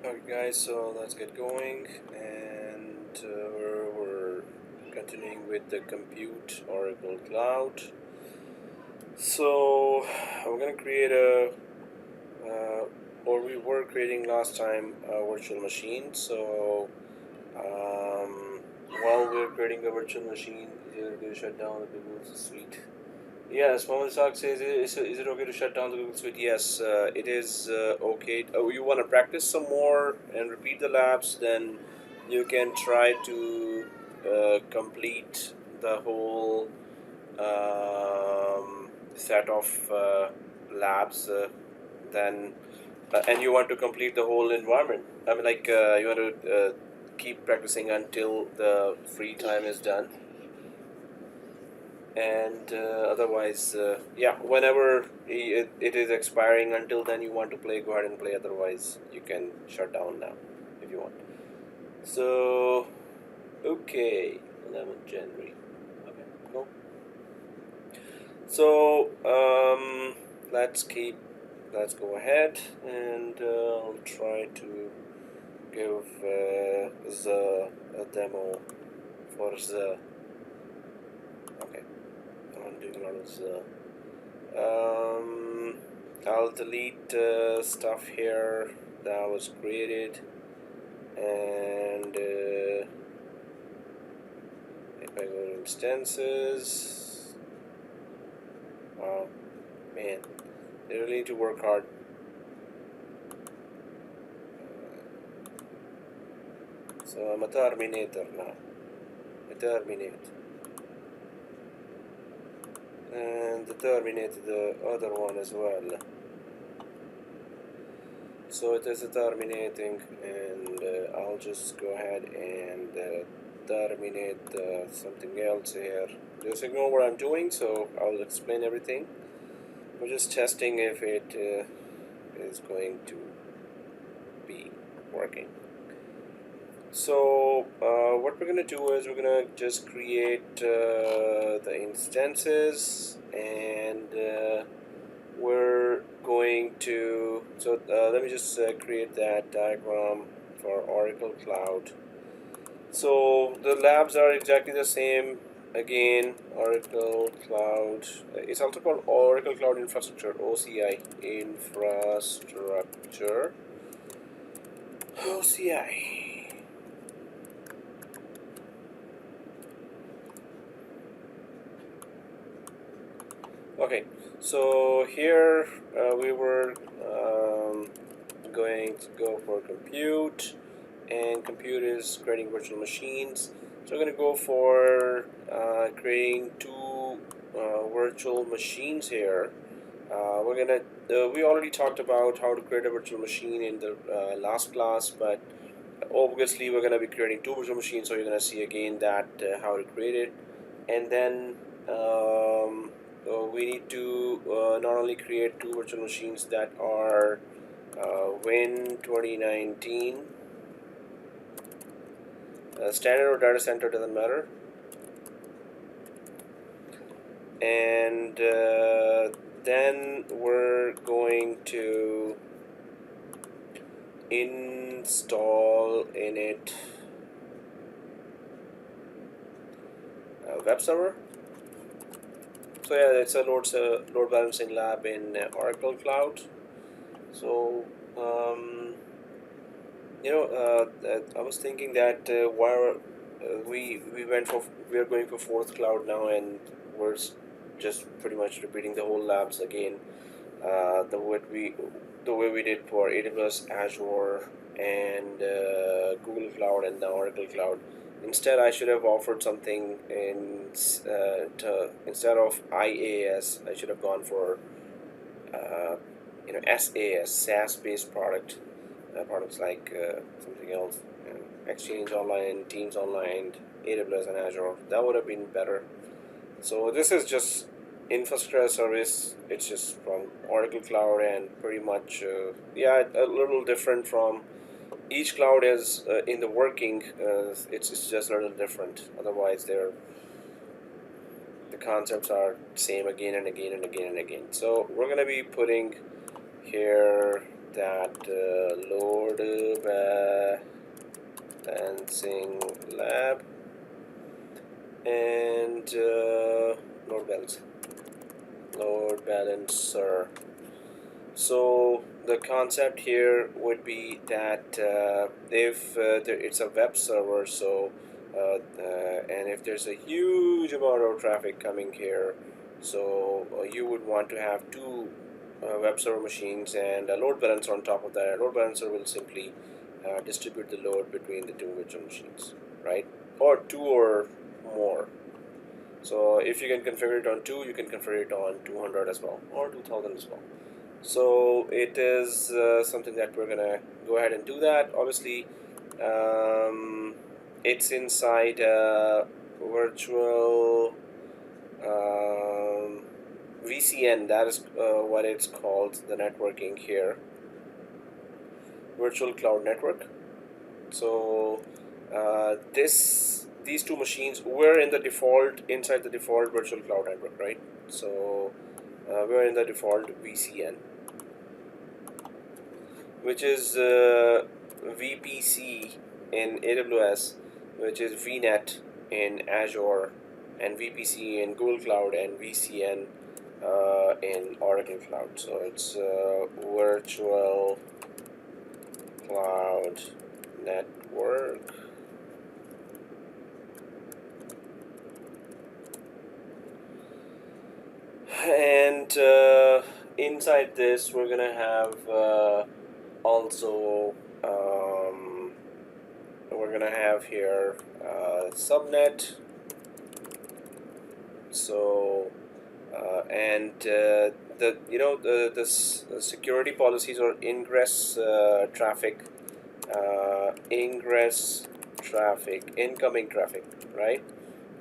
Okay guys, so let's get going, and we're continuing with the compute Oracle Cloud. So we're gonna create or we were creating last time a virtual machine. So while we're creating a virtual machine, you're going to shut down the Google Suite. Yes, Mohammed Isaac says, is it okay to shut down the Google Suite? Yes, it is okay. Oh, you want to practice some more and repeat the labs, then you can try to complete the whole set of labs. Then, and you want to complete the whole environment. I mean, like you want to keep practicing until the free time is done, and otherwise yeah, whenever it is expiring, until then you want to play, go ahead and play, otherwise you can shut down now if you want. So okay, 11th January. Okay, cool. So let's go ahead, and I'll try to give the a demo for the. Okay, I'm doing a lot of the. I'll delete stuff here that was created, and if I go to instances, wow, man, they really need to work hard. So I'm a terminator now. I terminate. And terminate the other one as well. So it is terminating, and I'll just go ahead and terminate something else here. Just ignore what I'm doing, so I'll explain everything. We're just testing if it is going to be working. So what we're gonna do is we're gonna just create the instances, and we're going to, so let me just create that diagram for Oracle Cloud. So the labs are exactly the same. Again, Oracle Cloud, it's also called Oracle Cloud Infrastructure, OCI, Infrastructure, OCI. Okay, so here we were going to go for compute, and compute is creating virtual machines. So we're going to go for creating two virtual machines here. We already talked about how to create a virtual machine in the last class, but obviously we're going to be creating two virtual machines, so you're going to see again that how to create it. And then we need to not only create two virtual machines that are Win 2019, standard or data center, doesn't matter, and then we're going to install in it a web server. So yeah, it's a load balancing lab in Oracle Cloud. So I was thinking that while we are going for fourth cloud now, and we're just pretty much repeating the whole labs again, the way we did for AWS, Azure, and Google Cloud, and now Oracle Cloud. Instead, I should have offered something instead of IaaS. I should have gone for SaaS, SaaS-based products like something else, Exchange Online, Teams Online, AWS, and Azure. That would have been better. So this is just infrastructure service. It's just from Oracle Cloud, and pretty much a little different from each cloud is in the working. It's just a little different. Otherwise, the concepts are same again and again and again and again. So we're gonna be putting here that load balancing lab and load balancer. So the concept here would be that if it's a web server, so and if there's a huge amount of traffic coming here, so you would want to have two web server machines and a load balancer on top of that. A load balancer will simply distribute the load between the two virtual machines, right? Or two or more. So if you can configure it on 2, you can configure it on 200 as well, or 2000 as well. So it is something that we're gonna go ahead and do that. Obviously, it's inside virtual VCN. That is what it's called, the networking here, virtual cloud network. So these two machines were in the default, inside the default virtual cloud network, right? So we're in the default VCN, which is VPC in AWS, which is VNet in Azure, and VPC in Google Cloud, and VCN in OracleCloud. So it's virtual cloud network. And inside this, we're gonna have also we're gonna have here subnet. So and the security policies or ingress traffic, incoming traffic, right?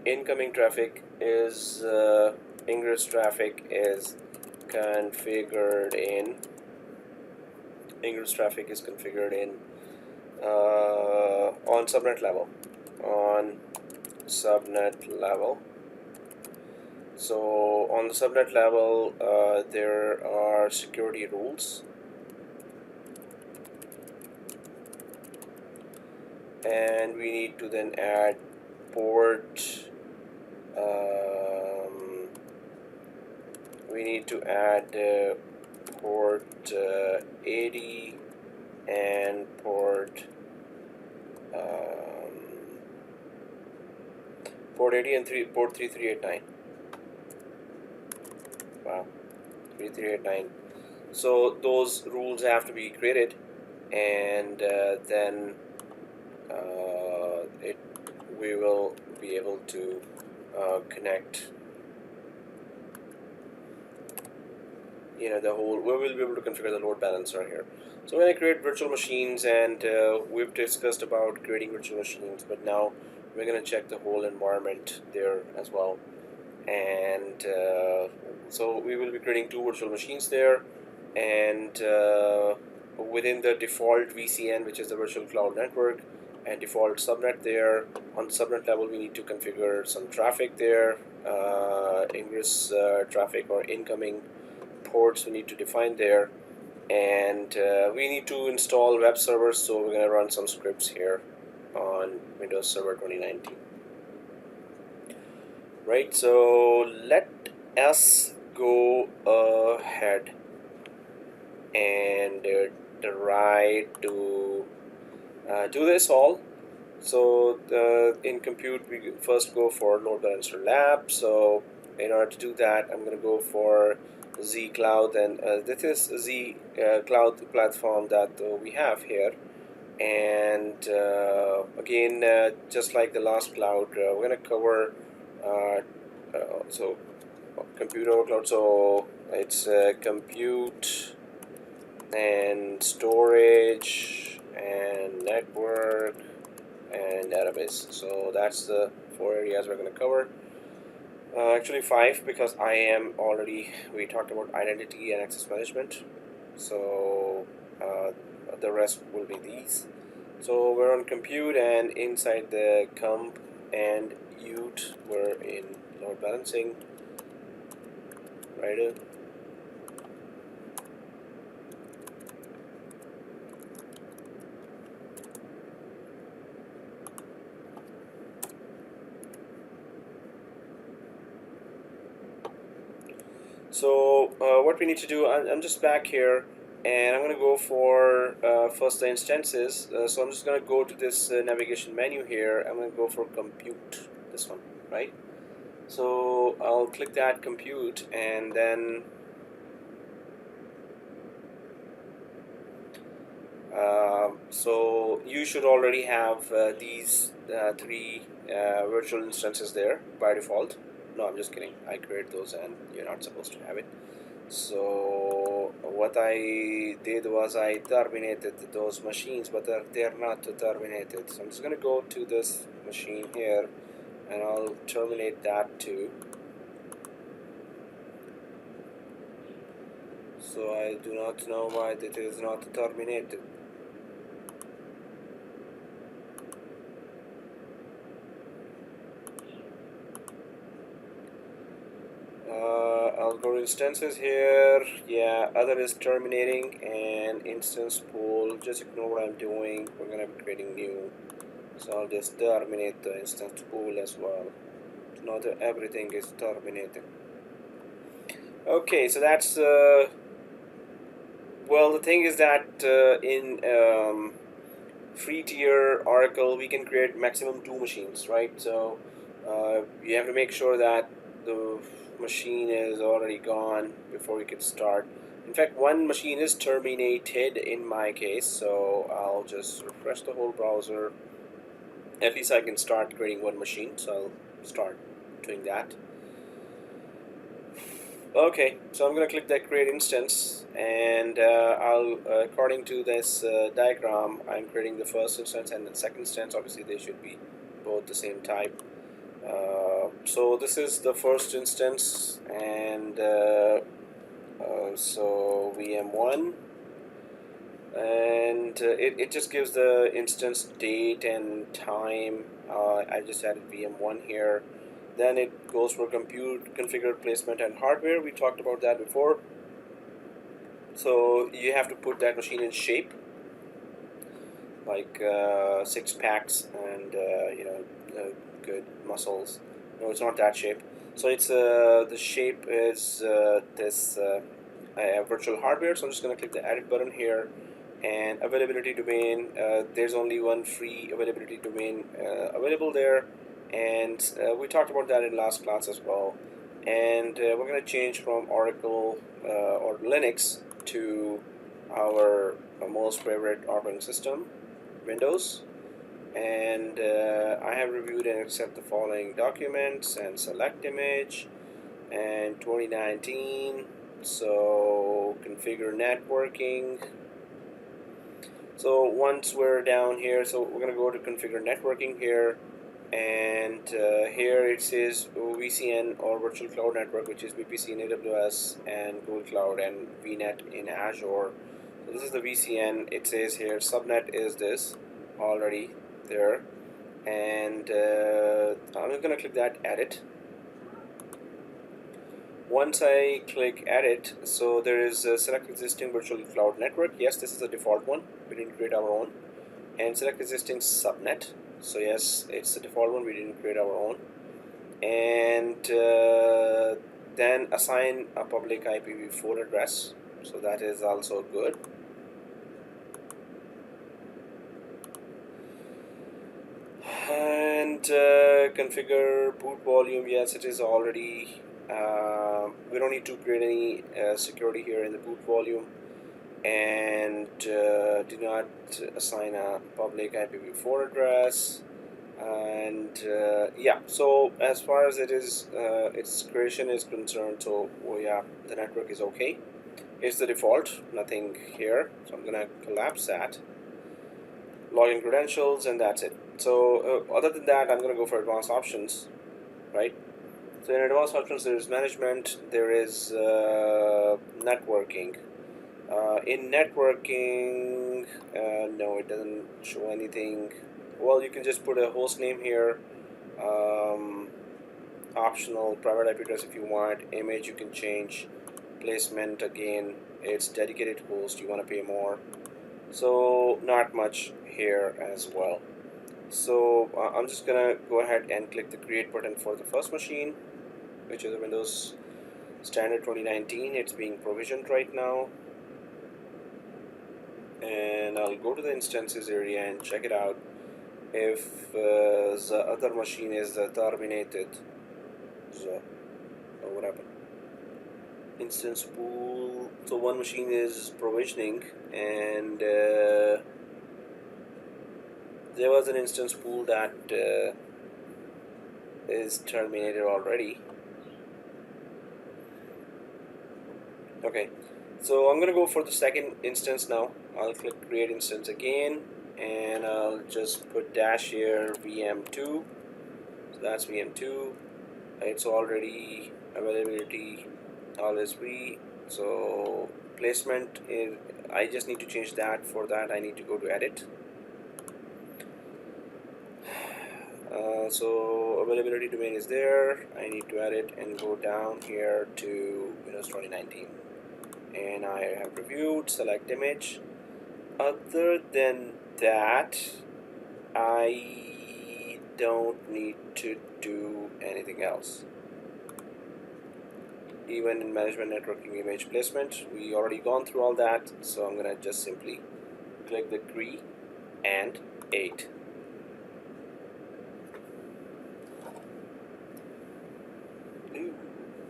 Incoming traffic is ingress traffic is configured in on subnet level. So on the subnet level, there are security rules, and we need to then add port. We need to add port 80 and port 80 and port 3389. Wow, 3389. So those rules have to be created, and then we will be able to connect. The whole. We will be able to configure the load balancer here. So we're going to create virtual machines, and we've discussed about creating virtual machines, but now we're going to check the whole environment there as well. And so we will be creating two virtual machines there, and within the default VCN, which is the virtual cloud network, and default subnet there. On subnet level, we need to configure some traffic there, ingress traffic or incoming ports we need to define there, and we need to install web servers, so we're going to run some scripts here on Windows Server 2019. Right, so let us go ahead and try to do this all. So in compute, we first go for load balancer lab. So in order to do that, I'm going to go for Z Cloud, and this is Z Cloud platform that we have here. And again, just like the last cloud, we're going to cover so compute over cloud. So it's compute and storage and network and database. So that's the 4 areas we're going to cover. Actually 5, because we talked about identity and access management. So the rest will be these. So we're on compute, and inside the comp and ut, we're in load balancing. Right. So what we need to do, I'm just back here, and I'm going to go for first the instances. So I'm just going to go to this navigation menu here. I'm going to go for compute, this one, right? So I'll click that compute, and then so you should already have these three virtual instances there by default. No, I'm just kidding. I created those, and you're not supposed to have it. So what I did was I terminated those machines, but they're not terminated. So I'm just going to go to this machine here, and I'll terminate that too. So I do not know why it is not terminated. I'll go to instances here. Yeah, other is terminating, and instance pool. Just ignore what I'm doing. We're gonna be creating new. So I'll just terminate the instance pool as well. Not everything is terminated. Okay, so that's well, the thing is that in free tier Oracle we can create maximum 2 machines, right? So you have to make sure that the machine is already gone before we can start. In fact, one machine is terminated in my case, so I'll just refresh the whole browser. At least I can start creating one machine, so I'll start doing that. Okay, so I'm going to click that create instance, and I'll according to this diagram, I'm creating the first instance and the second instance. Obviously they should be both the same type. So this is the first instance, and so VM1, and it just gives the instance date and time. I just added VM1 here. Then it goes for compute, configure, placement, and hardware. We talked about that before. So you have to put that machine in shape, like 6 packs and good muscles. No, it's not that shape. So it's the shape is this virtual hardware. So I'm just going to click the edit button here, and availability domain. There's only one free availability domain available there, and we talked about that in last class as well. And we're going to change from Oracle or Linux to our most favorite operating system, Windows. And I have reviewed and accept the following documents and select image and 2019. So configure networking. So once we're down here, so we're going to go to configure networking here, and here it says VCN or virtual cloud network, which is VPC in AWS and Google Cloud and VNet in Azure. So this is the VCN. It says here subnet is this already there, and I'm just going to click that edit. Once I click edit, so there is select existing virtual cloud network. Yes, this is the default one. We didn't create our own. And select existing subnet. So yes, it's the default one. We didn't create our own. And then assign a public IPv4 address. So that is also good. And configure boot volume. Yes, it is already. We don't need to create any security here in the boot volume. And do not assign a public IPv4 address. And yeah, so as far as it is its creation is concerned, so yeah, the network is okay. It's the default, nothing here. So I'm gonna collapse that, login credentials, and that's it. So other than that, I'm gonna go for advanced options, right? So in advanced options, there is management, there is networking. In networking, no, it doesn't show anything. Well, you can just put a host name here, optional private IP address if you want. Image you can change, placement again, it's dedicated host, you want to pay more. So not much here as well. So I'm just gonna go ahead and click the create button for the first machine, which is a Windows standard 2019. It's being provisioned right now, and I'll go to the instances area and check it out. If the other machine is terminated, what happened? Instance pool. So one machine is provisioning, and there was an instance pool that is terminated already. Okay, so I'm gonna go for the second instance now. I'll click create instance again, and I'll just put dash here VM2. So that's VM2. It's already availability always free. So placement is, I just need to change that. For that I need to go to edit. So availability domain is there. I need to edit and go down here to Windows 2019, and I have reviewed, select image. Other than that, I don't need to do anything else. Even in management networking image placement, we already gone through all that, so I'm gonna just simply click the agree and 8.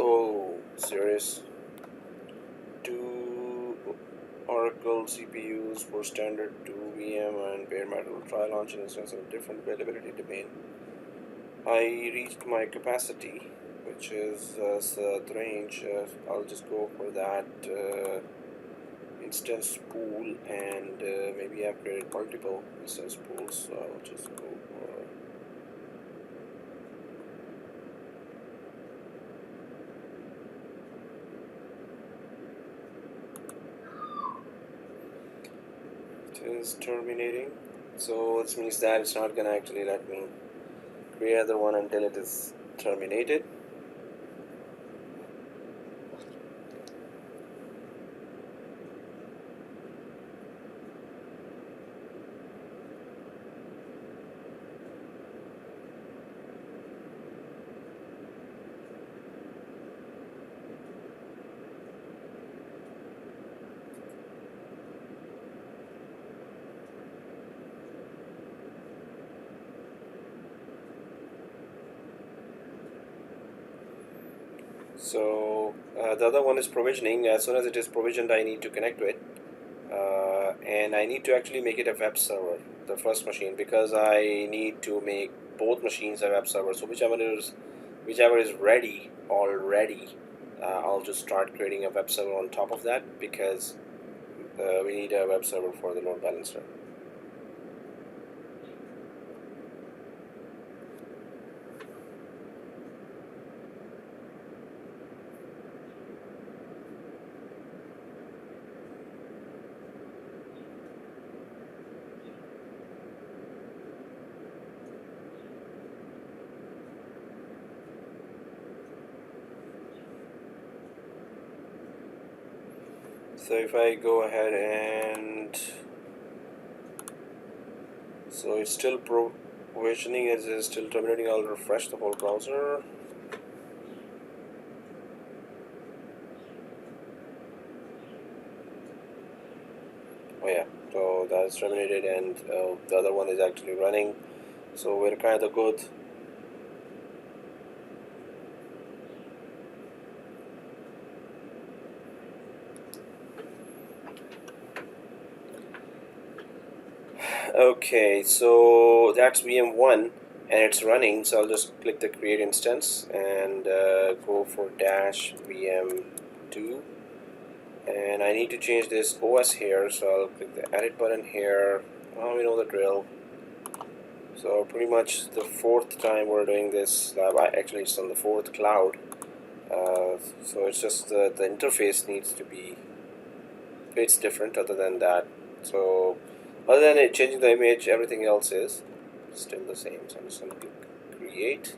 Oh, serious? 2 Oracle CPUs for standard 2 VM and bare metal try launch in instance of different availability domain. I reached my capacity, which is the range. I'll just go for that instance pool, and maybe I've created multiple instance pools, so I'll just go for it is terminating. So this means that it's not gonna actually let me create another one until it is terminated. So the other one is provisioning. As soon as it is provisioned, I need to connect to it, and I need to actually make it a web server, the first machine, because I need to make both machines a web server. So whichever is ready already, I'll just start creating a web server on top of that, because we need a web server for the load balancer. So if I go ahead and, so it's still provisioning, it is still terminating. I'll refresh the whole browser. Oh yeah, so that's terminated, and the other one is actually running, so we're kind of good. Okay, so that's VM1 and it's running, so I'll just click the create instance and go for dash VM2, and I need to change this OS here, so I'll click the edit button here. Well, we know the drill. So pretty much the 4th time we're doing this lab. Actually it's on the 4th cloud, so it's just the interface needs to be, it's different. Other than that, so other than it changing the image, everything else is still the same. So I'm just going to click create.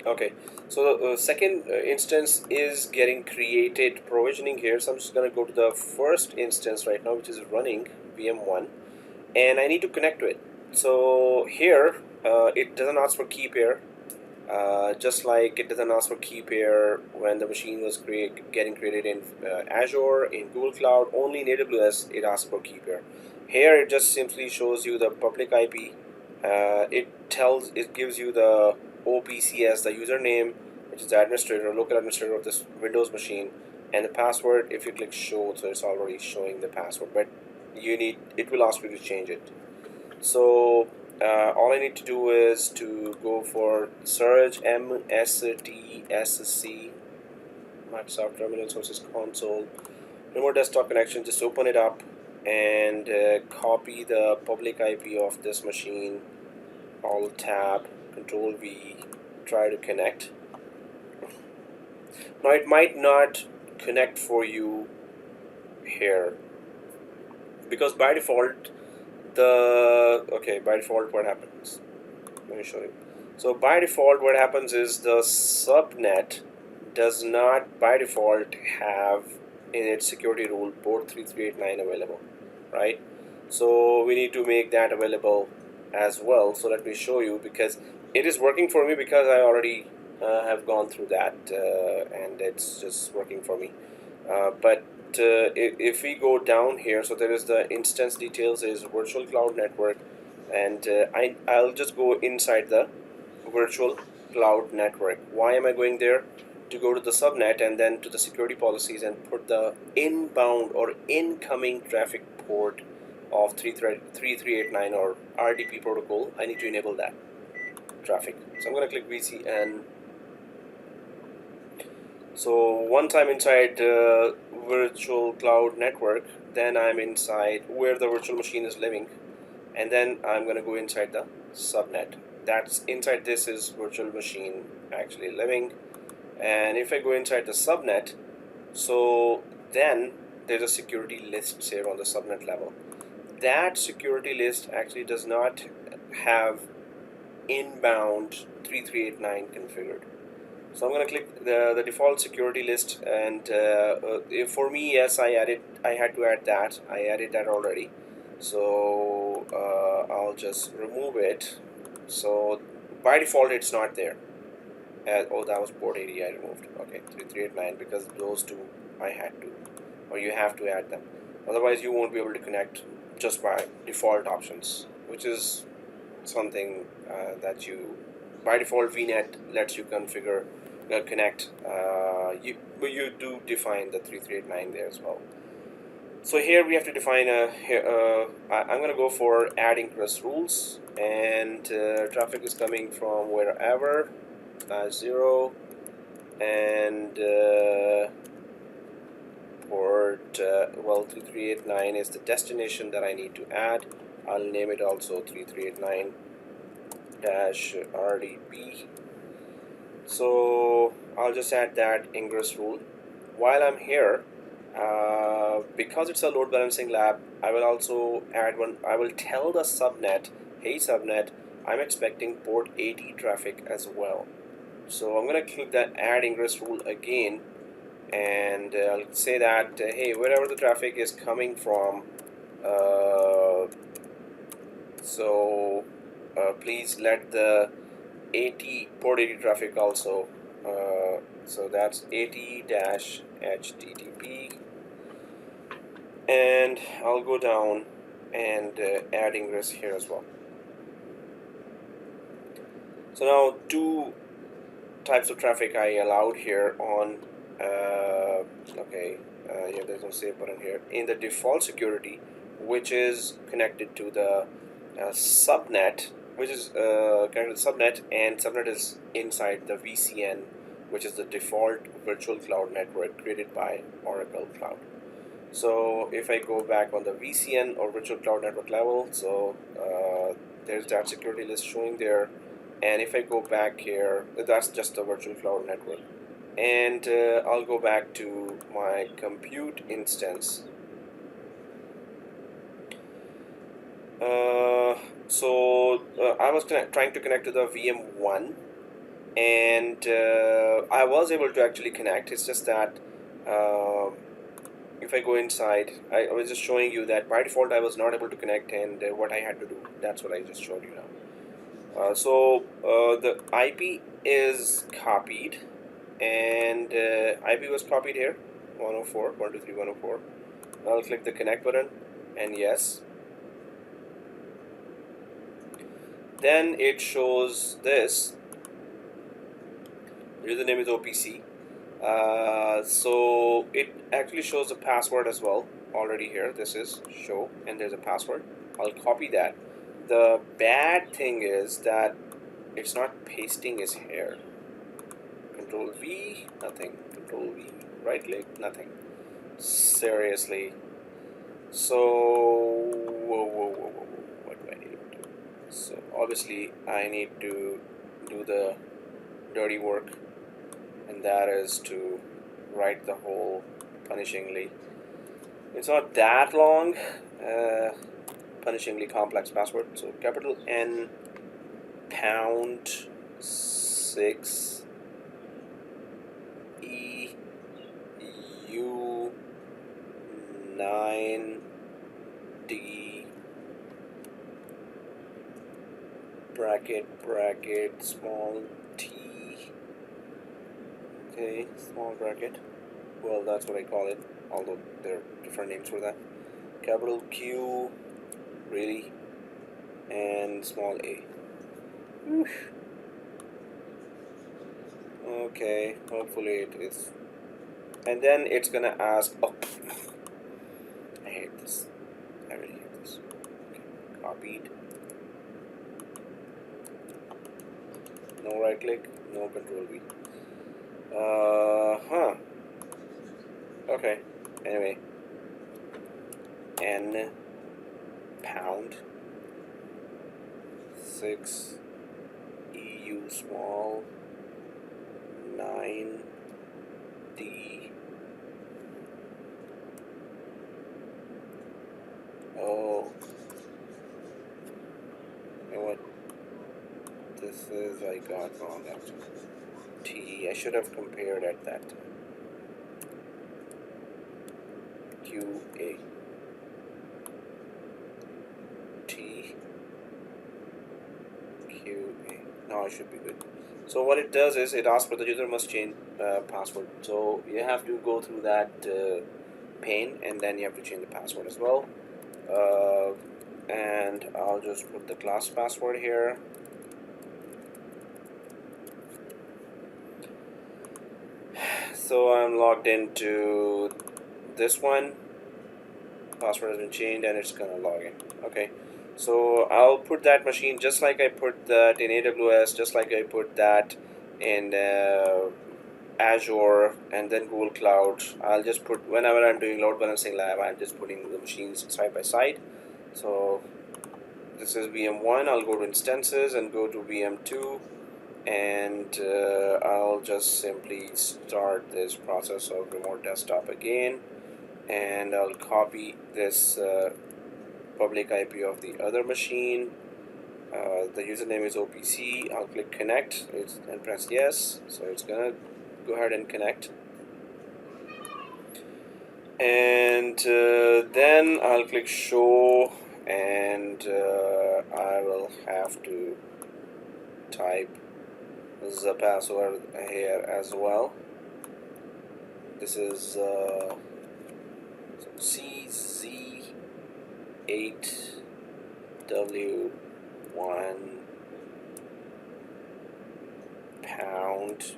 Okay, so the second instance is getting created, provisioning here. So I'm just going to go to the first instance right now, which is running VM1, and I need to connect to it. So here, it doesn't ask for key pair, just like it doesn't ask for key pair when the machine was getting created in Azure, in Google Cloud. Only in AWS it asks for key pair. Here it just simply shows you the public IP. It gives you the OPCS, the username, which is the administrator, local administrator of this Windows machine, and the password. If you click show, so it's already showing the password, but it will ask you to change it. So all I need to do is to go for search MSTSC, Microsoft Terminal Sources Console, remote desktop connection. Just open it up and copy the public IP of this machine. Alt tab, Control V, try to connect. Now it might not connect for you here because by default by default what happens, let me show you. So by default what happens is the subnet does not by default have in its security rule port 3389 available, right? So we need to make that available as well. So let me show you, because it is working for me because I already have gone through that and it's just working for me. But if we go down here, so there is the instance details, is virtual cloud network, and I'll just go inside the virtual cloud network. Why am I going there? To go to the subnet and then to the security policies and put the inbound or incoming traffic port of 3389 or RDP protocol. I need to enable that traffic. So I'm going to click VCN. So once I'm inside virtual cloud network, then I'm inside where the virtual machine is living, and then I'm going to go inside the subnet. That's inside this is virtual machine actually living. And if I go inside the subnet, so then there's a security list here on the subnet level. That security list actually does not have inbound 3389 configured. So I'm going to click the default security list, and for me, yes, I had to add that. I added that already. So I'll just remove it. So by default, it's not there. Oh, that was port 80 I removed. Okay, 3389, because those two I had to, or you have to add them. Otherwise, you won't be able to connect just by default options, which is something that you, by default, VNet lets you configure connect. But you do define the 3389 there as well. So here we have to define I'm going to go for add ingress rules, and traffic is coming from wherever, 0, and port 3389 is the destination that I need to add. I'll name it also 3389-RDP. So I'll just add that ingress rule. While I'm here, because it's a load balancing lab, I will also add one. I will tell the subnet, hey subnet, I'm expecting port 80 traffic as well. So I'm going to click that add ingress rule again, and I'll say that hey, wherever the traffic is coming from, please let the 80 port 80 traffic also. So that's 80-HTTP, and I'll go down and add ingress here as well. So now two types of traffic I allowed here on yeah, there's no save button here in the default security, which is connected to the subnet, which is connected to the subnet, and subnet is inside the VCN, which is the default virtual cloud network created by Oracle Cloud. So if I go back on the VCN or virtual cloud network level, so there's that security list showing there. And if I go back here, that's just the virtual cloud network. And I'll go back to my compute instance. I was trying to connect to the VM1, and I was able to actually connect. It's just that if I go inside, I was just showing you that by default I was not able to connect, and what I had to do, that's what I just showed you now. The IP is copied, and IP was copied here, 104, 123.104. I'll click the connect button, and yes. Then it shows this. Username is OPC. So it actually shows a password as well already here. This is show, and there's a password. I'll copy that. The bad thing is that it's not pasting his hair. Control V, nothing. Control V, right click, nothing. Seriously. So what do I need to do? So obviously I need to do the dirty work, and that is to write the whole punishingly. It's not that long, punishingly complex password. So capital N #6 EU 9D bracket small t. Okay, small bracket. Well, that's what I call it, although there are different names for that. Capital Q, really, and small a. Oof. Okay, hopefully it is. And then it's gonna ask, oh, I hate this. I really hate this. Okay, copied. No right click, no control V. Okay, anyway. N #6 EU small 9D. Oh, you know what this is? I got wrong actually. T. I should have compared at that time. QA. T. QA. Now I should be good. So what it does is it asks for the user must change password. So you have to go through that pane, and then you have to change the password as well. And I'll just put the class password here. So I'm logged into this one. Password has been changed, and it's gonna log in. Okay. So I'll put that machine just like I put that in AWS, just like I put that in Azure, and then Google Cloud. I'll just put, whenever I'm doing load balancing lab, I'm just putting the machines side by side. So this is VM1. I'll go to instances and go to VM2, and I'll just simply start this process of remote desktop again, and I'll copy this public IP of the other machine. The username is OPC. I'll click connect and press yes. So it's gonna go ahead and connect, and then I'll click show, and I will have to type the password here as well. This is CZ8W1 pound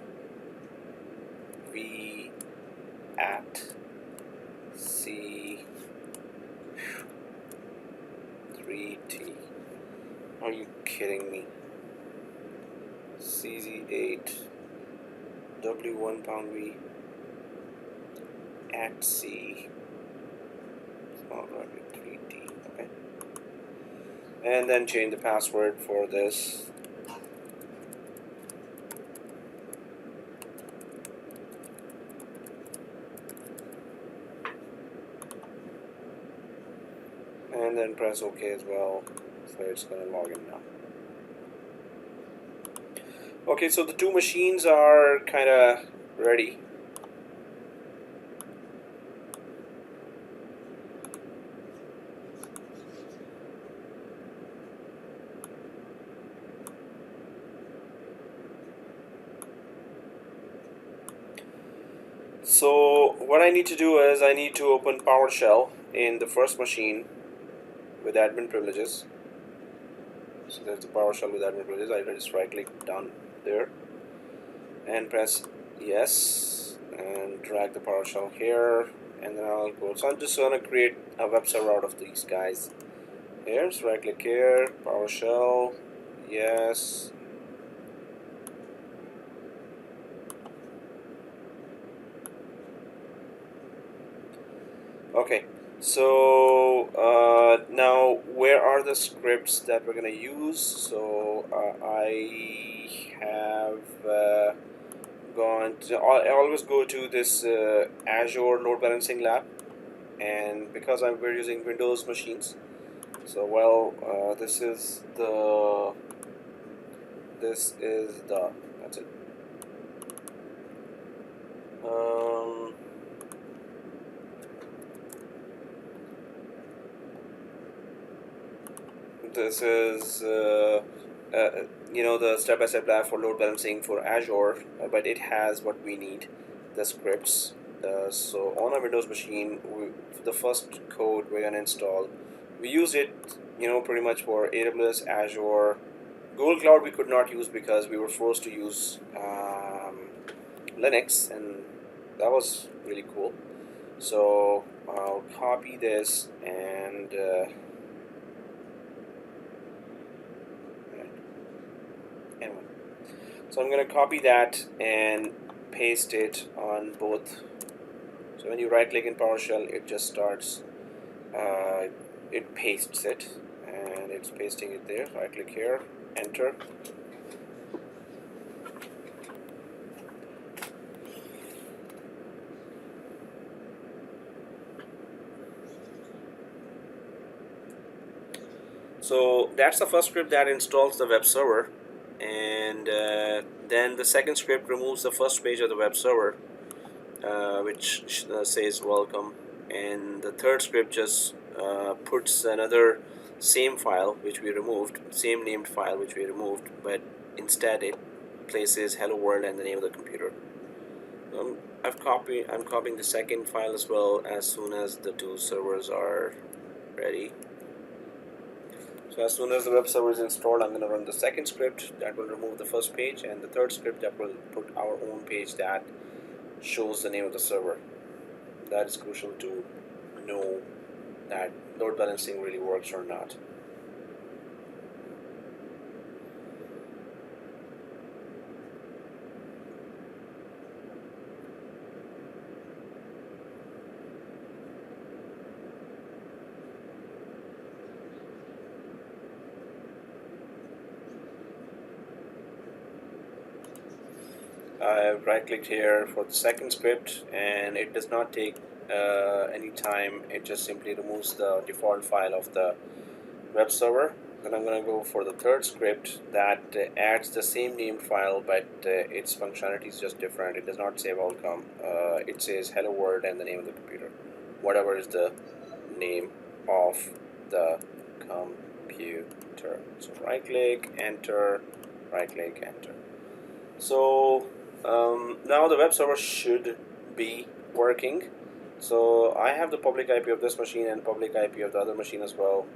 V at C 3T. Are you kidding me? CZ8 W1 pound V at C small bracket 3T. Okay, and then change the password for this. And then press OK as well. So it's going to log in now. Okay, so the two machines are kind of ready. So what I need to do is I need to open PowerShell in the first machine with admin privileges. So there's the PowerShell with admin privileges. I just right click down there and press yes and drag the PowerShell here, and then I'll go. So I'm just gonna create a web server out of these guys. Here, so right click here, PowerShell, yes. Okay, so now where are the scripts that we're gonna use? So I have gone to, I always go to this Azure load balancing lab, and because we're using Windows machines, so this is the that's it. This is the step-by-step lab for load balancing for Azure, but it has what we need, the scripts. So on a Windows machine, the first code we're gonna install, we use it, pretty much for AWS, Azure, Google Cloud. We could not use because we were forced to use Linux, and that was really cool. So I'll copy this and anyway. So I'm going to copy that and paste it on both. So when you right click in PowerShell, it just starts, it pastes it, and it's pasting it there. Right click here, enter. So that's the first script that installs the web server, and then the second script removes the first page of the web server, which says welcome, and the third script just puts another same file which we removed, same named file which we removed, but instead it places hello world and the name of the computer. I'm copying the second file as well as soon as the two servers are ready. So as soon as the web server is installed, I'm going to run the second script that will remove the first page, and the third script that will put our own page that shows the name of the server. That is crucial to know that load balancing really works or not. I've right clicked here for the second script, and it does not take any time. It just simply removes the default file of the web server. Then I'm going to go for the third script that adds the same named file, but its functionality is just different. It does not say welcome. It says hello world and the name of the computer, whatever is the name of the computer. So right click, enter, right click, enter. So now the web server should be working. So I have the public IP of this machine and public IP of the other machine as well.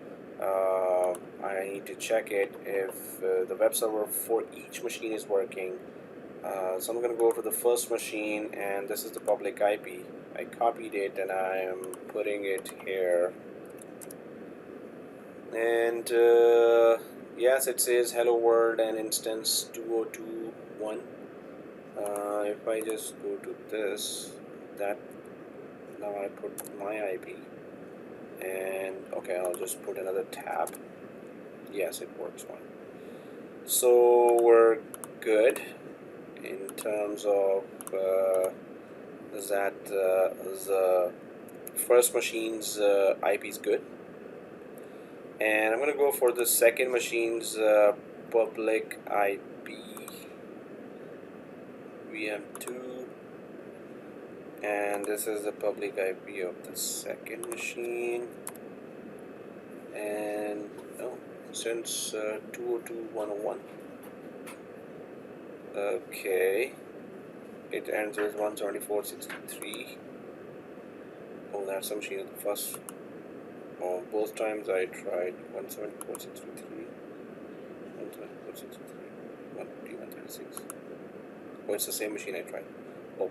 I need to check it if the web server for each machine is working. So I'm going to go for the first machine, and this is the public IP. I copied it and I am putting it here. And yes, it says hello world and instance 2021. If I just go to this, now I put my IP, and okay, I'll just put another tab. Yes, it works fine. So we're good in terms of that the first machine's IP is good, and I'm gonna go for the second machine's public IP. VM2, and this is the public IP of the second machine. And since 202.101, okay, it ends with 174.63. Oh, that's the machine at the first. Oh, both times I tried 174.63, 174.63, 136. Oh, it's the same machine I tried. Oh,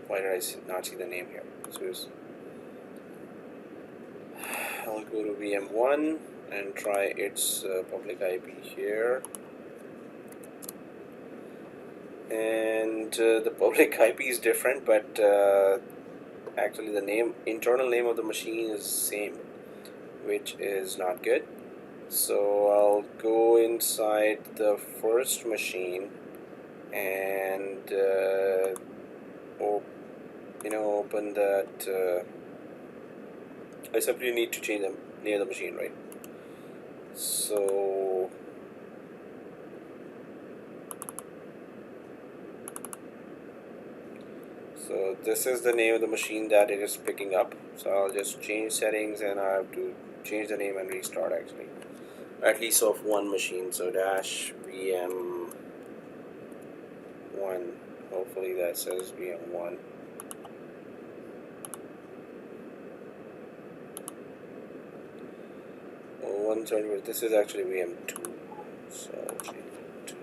why did I not see the name here? So I'll go to VM1 and try its public IP here. And the public IP is different, but actually the internal name of the machine is the same, which is not good. So I'll go inside the first machine and open that. I simply need to change the name of the machine, right? So this is the name of the machine that it is picking up. So I'll just change settings, and I have to change the name and restart actually, at least of one machine. So dash VM1. Hopefully that says VM1. This is actually VM2. So I'll change it to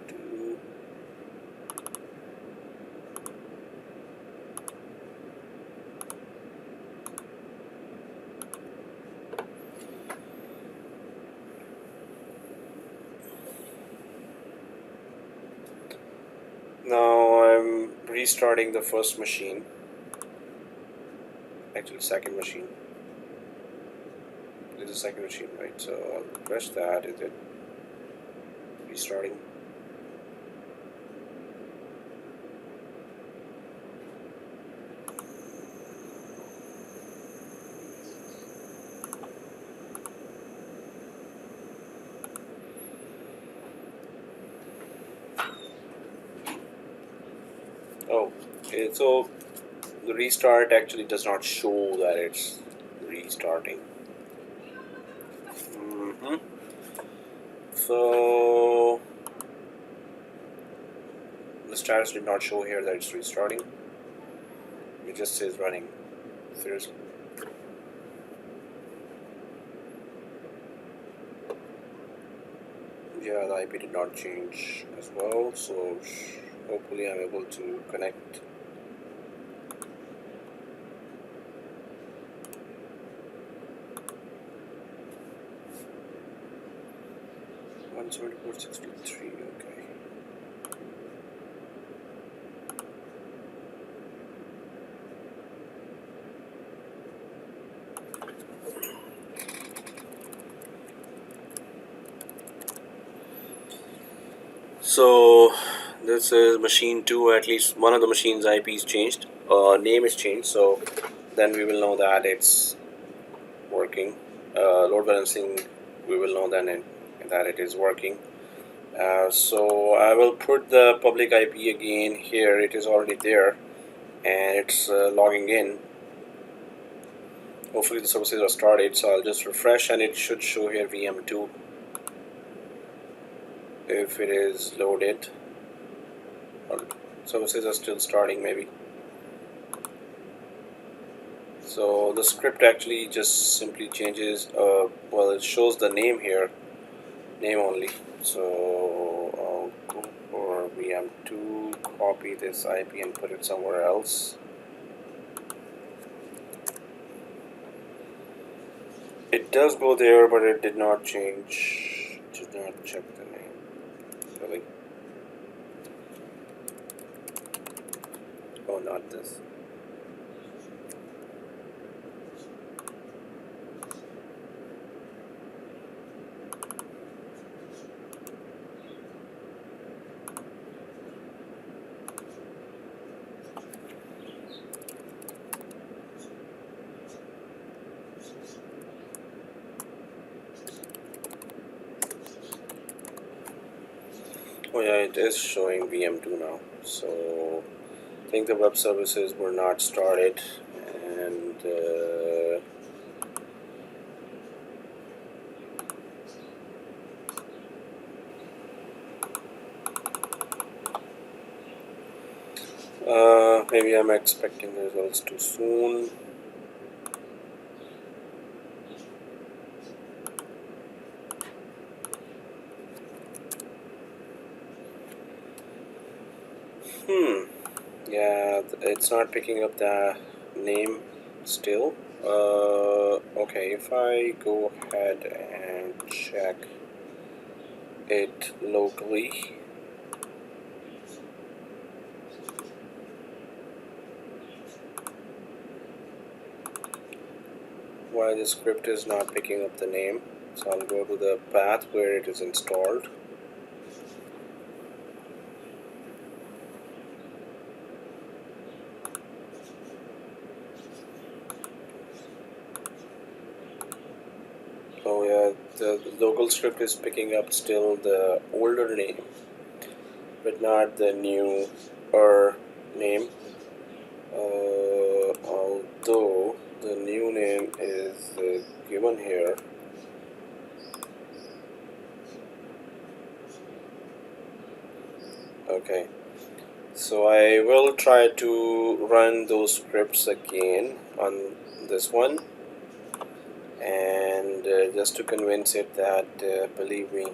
2. Now I'm restarting the first machine, actually second machine. This is the second machine, right? So I'll press that. Is it restarting? Oh, okay, so the restart actually does not show that it's restarting. So the status did not show here that it's restarting. It just says running. Seriously. Yeah, the IP did not change as well, so hopefully I'm able to connect. Port 63, okay. So this is machine 2, at least one of the machine's IP is changed, name is changed, so then we will know that it's working. Load balancing, we will know then that it is working. So I will put the public IP again here. It is already there and it's logging in. Hopefully the services are started, so I'll just refresh and it should show here VM2 if it is loaded. Services are still starting maybe. So the script actually just simply changes, well, it shows the name here, name only. So I'll go for VM2, copy this IP and put it somewhere else. It does go there, but it did not change, did not check the name, really. Oh, not this. Oh yeah, it is showing VM2 now. So I think the web services were not started, and maybe I'm expecting the results too soon. Yeah, it's not picking up the name still. Okay, if I go ahead and check it locally. Why the script is not picking up the name? So I'll go to the path where it is installed. Oh yeah, the local script is picking up still the older name, but not the newer name. Although the new name is given here. Okay, so I will try to run those scripts again on this one, and just to convince it that believe me,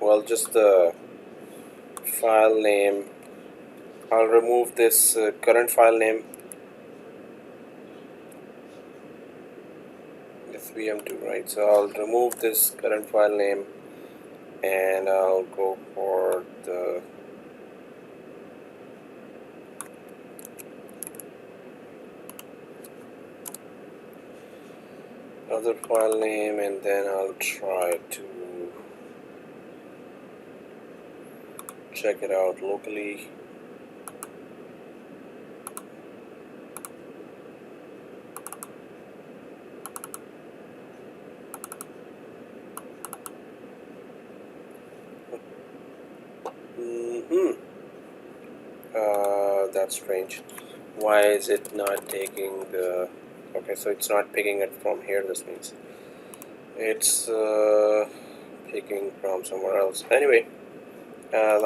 well, just the file name, I'll remove this current file name, this VM2, right? So I'll remove this current file name and I'll go for the other file name, and then I'll try to check it out locally. That's strange. Why is it not taking the... Okay, so it's not picking it from here. This means it's picking from somewhere else. Anyway, I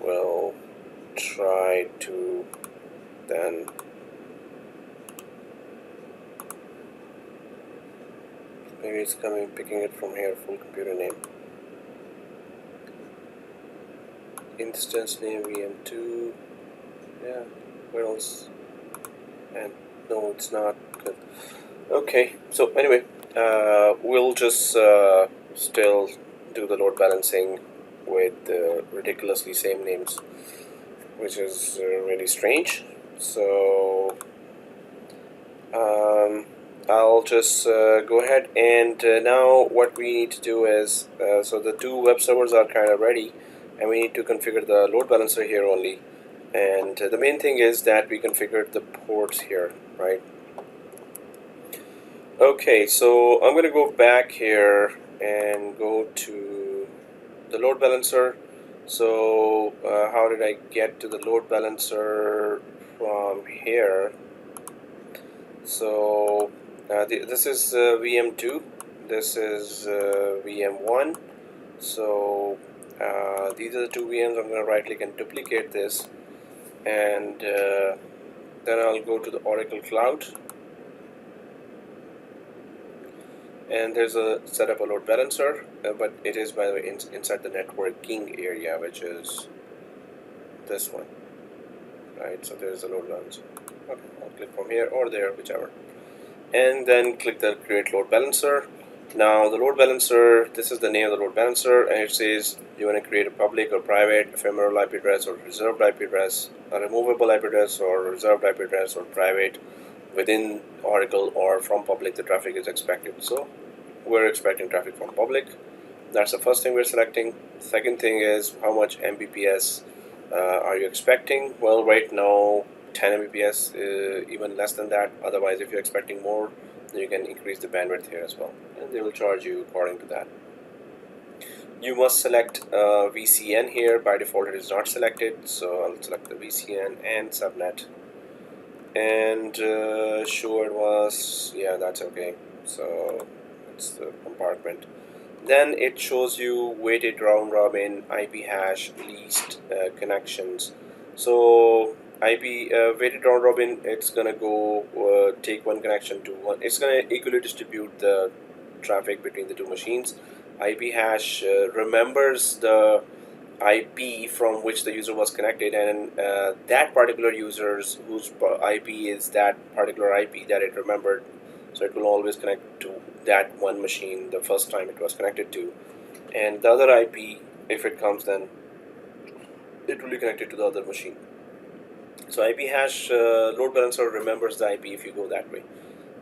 will try to then maybe it's picking it from here. Full computer name, instance name VM2. Yeah, where else? And no, it's not good. Okay, so anyway, we'll just still do the load balancing with ridiculously same names, which is really strange. So I'll just go ahead, and now what we need to do is, so the two web servers are kind of ready, and we need to configure the load balancer here only. And the main thing is that we configured the ports here, right? Okay, so I'm going to go back here and go to the load balancer. So how did I get to the load balancer from here? So this is VM2, this is VM1. So these are the two VMs. I'm going to right click and duplicate this, and then I'll go to the OracleCloud, and there's a setup a load balancer, but it is, by the way, inside the networking area, which is this one, right? So there's a load balancer. Okay, I'll click from here or there, whichever, and then click the create load balancer. Now the load balancer, this is the name of the load balancer, and it says you want to create a public or private, ephemeral IP address or reserved IP address, a removable IP address or reserved IP address, or private within Oracle or from public the traffic is expected. So we're expecting traffic from public. That's the first thing we're selecting. Second thing is how much Mbps are you expecting? Well, right now 10 Mbps, even less than that. Otherwise, if you're expecting more, then you can increase the bandwidth here as well, and they will charge you according to that. you must select VCN here. By default it is not selected, so I'll select the VCN and subnet, and sure it was, yeah, that's okay. So it's the compartment. Then it shows you weighted round robin, IP hash, least connections. So IP weighted round robin, it's gonna go take one connection to one. It's gonna equally distribute the traffic between the two machines. IP hash remembers the IP from which the user was connected, and that particular user's whose IP is that particular IP that it remembered, so it will always connect to that one machine the first time it was connected to, and the other IP, if it comes, then it will be connected to the other machine. So IP hash load balancer remembers the IP if you go that way.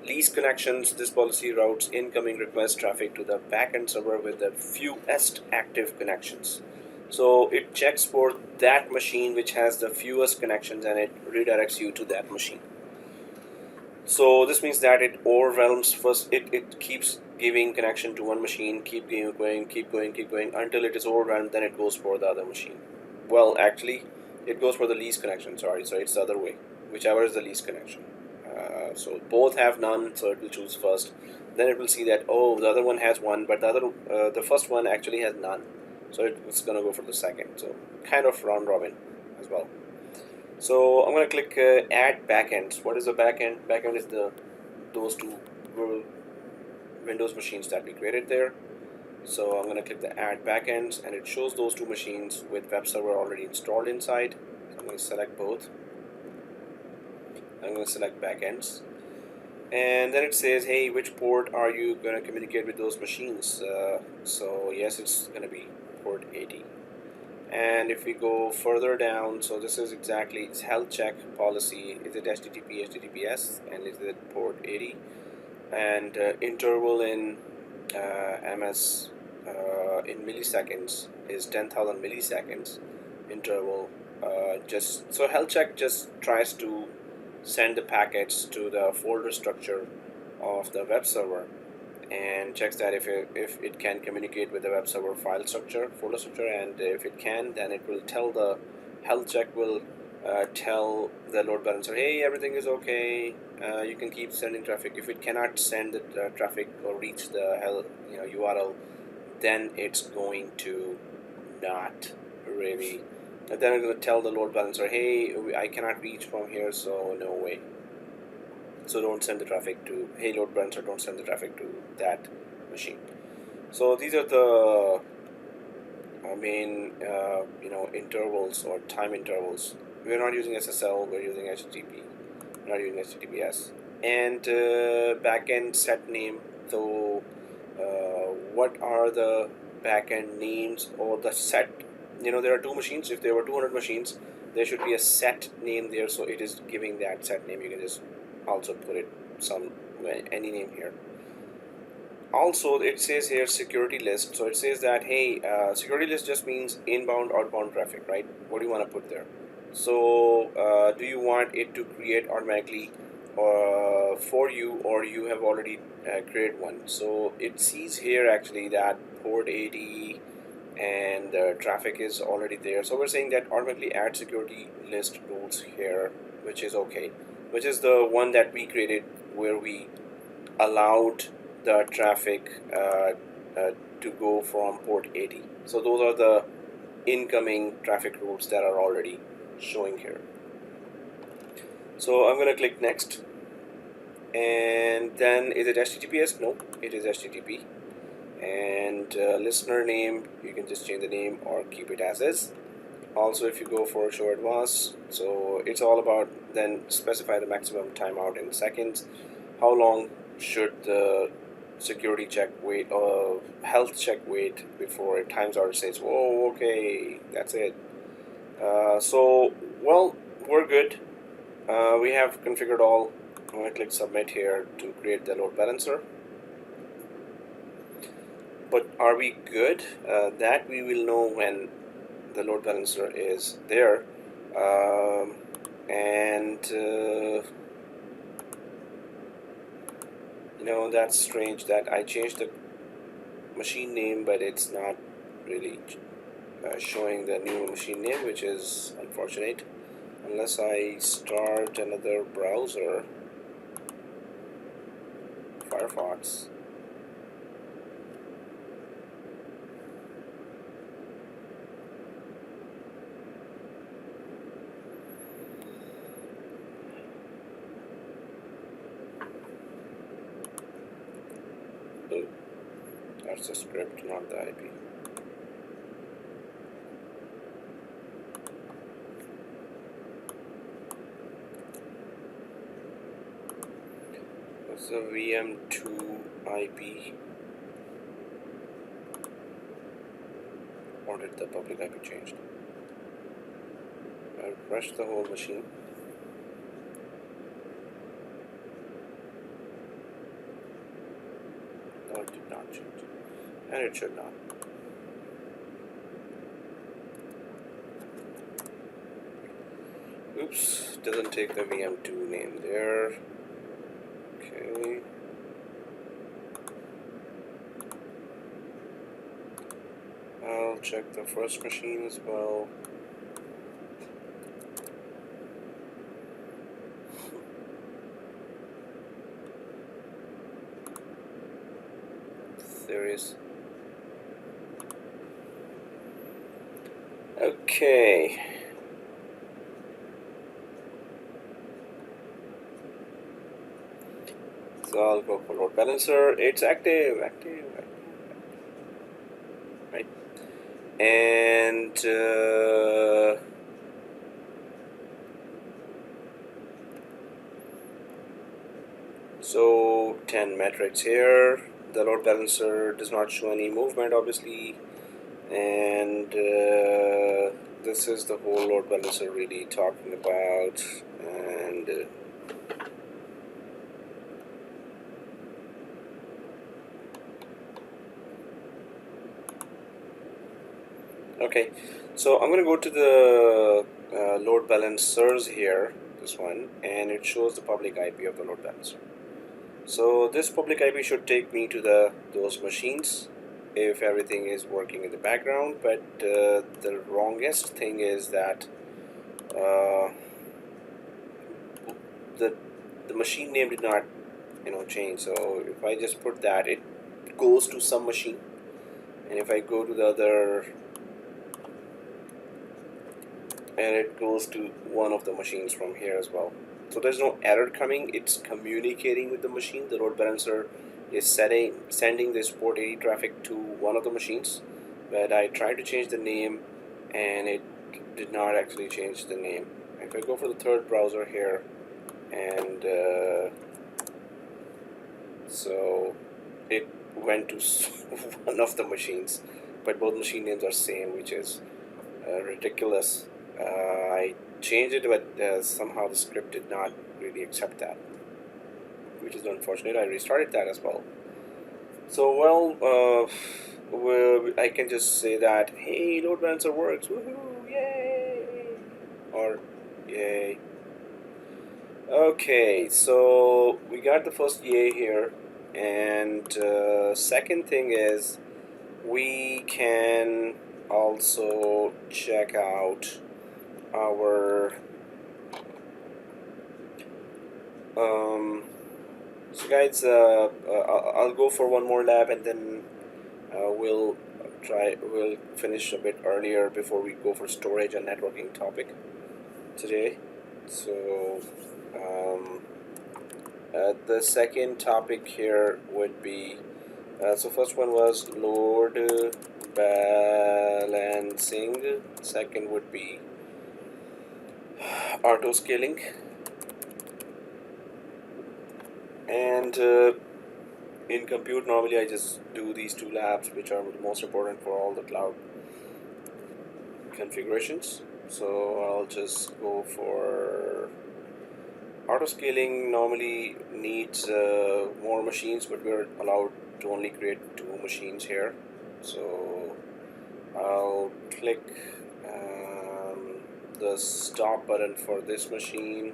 Least connections, this policy routes incoming request traffic to the backend server with the fewest active connections. So it checks for that machine which has the fewest connections and it redirects you to that machine. So this means that it overwhelms first, it keeps giving connection to one machine, keep going until it is overwhelmed, then it goes for the other machine. Well, actually, it goes for the least connection, sorry, so it's the other way, whichever is the least connection. So both have none, so it will choose first. Then it will see that, oh, the other one has one, but the first one actually has none, so it's gonna go for the second. So kind of round robin as well. So I'm gonna click add backends. What is a backend? Backend is those two Windows machines that we created there. So I'm gonna click the add backends, and it shows those two machines with web server already installed inside. So I'm gonna select both. I'm going to select backends, and then it says, hey, which port are you going to communicate with those machines? So yes, it's going to be port 80. And if we go further down, so this is exactly, it's health check policy. Is it HTTP, HTTPS, and is it port 80? And interval in MS in milliseconds is 10,000 milliseconds interval. Just so health check just tries to send the packets to the folder structure of the web server and checks that if it can communicate with the web server file structure, folder structure, and if it can, then it will tell the health check will tell the load balancer, hey, everything is okay, you can keep sending traffic. If it cannot send the traffic or reach the URL, then it's going to not really. And then I'm going to tell the load balancer, hey, I cannot reach from here, so no way. So don't send the traffic to, hey, load balancer, don't send the traffic to that machine. So these are the main intervals or time intervals. We're not using SSL, we're using HTTP, we're not using HTTPS. And backend set name. So what are the backend names or the set? There are two machines. If there were 200 machines, there should be a set name there, so it is giving that set name. You can just also put it any name here. Also, it says here security list. So it says that, hey, security list just means inbound, outbound traffic, right? What do you want to put there? So do you want it to create automatically for you, or you have already created one? So it sees here actually that port 80 and the traffic is already there. So we're saying that automatically add security list rules here, which is okay, which is the one that we created where we allowed the traffic to go from port 80. So those are the incoming traffic rules that are already showing here. So I'm going to click next, and then is it HTTPS? No, it is HTTP. And listener name, you can just change the name or keep it as is. Also, if you go for show advanced, so it's all about then specify the maximum timeout in seconds. How long should the security check wait or health check wait before it times out? It says, oh, okay, that's it. So well, we're good. We have configured all. I'm going to click submit here to create the load balancer. But are we good? That we will know when the load balancer is there. That's strange that I changed the machine name, but it's not really showing the new machine name, which is unfortunate. Unless I start another browser, Firefox. Oh, that's the script, not the IP. What's the VM2 IP? Or did the public IP change? I refreshed the whole machine. No, it did not change. And it should not. Oops, doesn't take the VM2 name there. Okay. I'll check the first machine as well. Serious. Okay. So I'll go for load balancer. It's active. Right. And so 10 metrics here. The load balancer does not show any movement, obviously, and this is the whole load balancer really talking about. And okay, so I'm going to go to the load balancers here, this one, and it shows the public IP of the load balancer. So this public IP should take me to those machines if everything is working in the background, but the wrongest thing is that the machine name did not change. So if I just put that, it goes to some machine, and if I go to the other, and it goes to one of the machines from here as well. So there's no error coming, it's communicating with the machine. The load balancer is sending this port 80 traffic to one of the machines, but I tried to change the name and it did not actually change the name. If I go for the third browser here, and so it went to one of the machines, but both machine names are same, which is ridiculous. I changed it, but somehow the script did not really accept that, which is unfortunate. I restarted that as well. So well, I can just say that, hey, load balancer works, woohoo, yay, or yay. Okay, so we got the first yay here, and second thing is we can also check out our so guys, I'll go for one more lab, and then we'll finish a bit earlier before we go for storage and networking topic today. So the second topic here would be so first one was load balancing. Second would be auto scaling, and in compute normally I just do these two labs, which are the most important for all the cloud configurations. So I'll just go for auto scaling. Normally needs more machines, but we're allowed to only create 2 machines here. So I'll click the stop button for this machine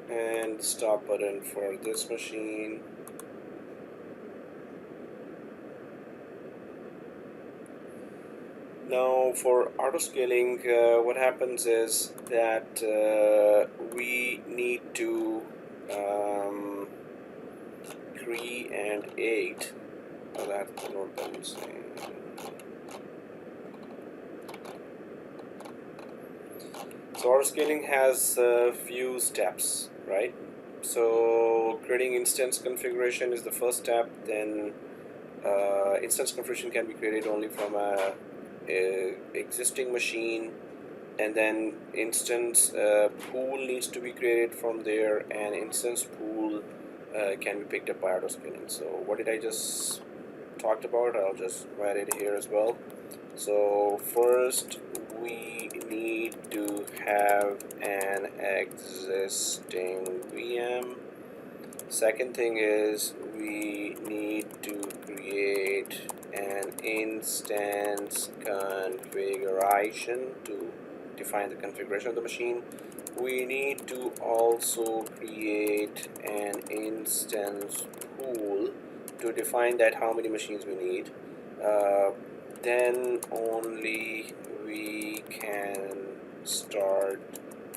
and stop button for this machine, Now for auto scaling, what happens is that we need to create. Oh, that's not done saying. So auto scaling has a few steps, right? So creating instance configuration is the first step. Then instance configuration can be created only from a existing machine, and then instance pool needs to be created from there, and instance pool can be picked up by auto scaling. So what did I just talked about? I'll just write it here as well. So first we need to have an existing VM. Second thing is we need to create an instance configuration to define the configuration of the machine. We need to also create an instance pool to define that how many machines we need. Then only we can start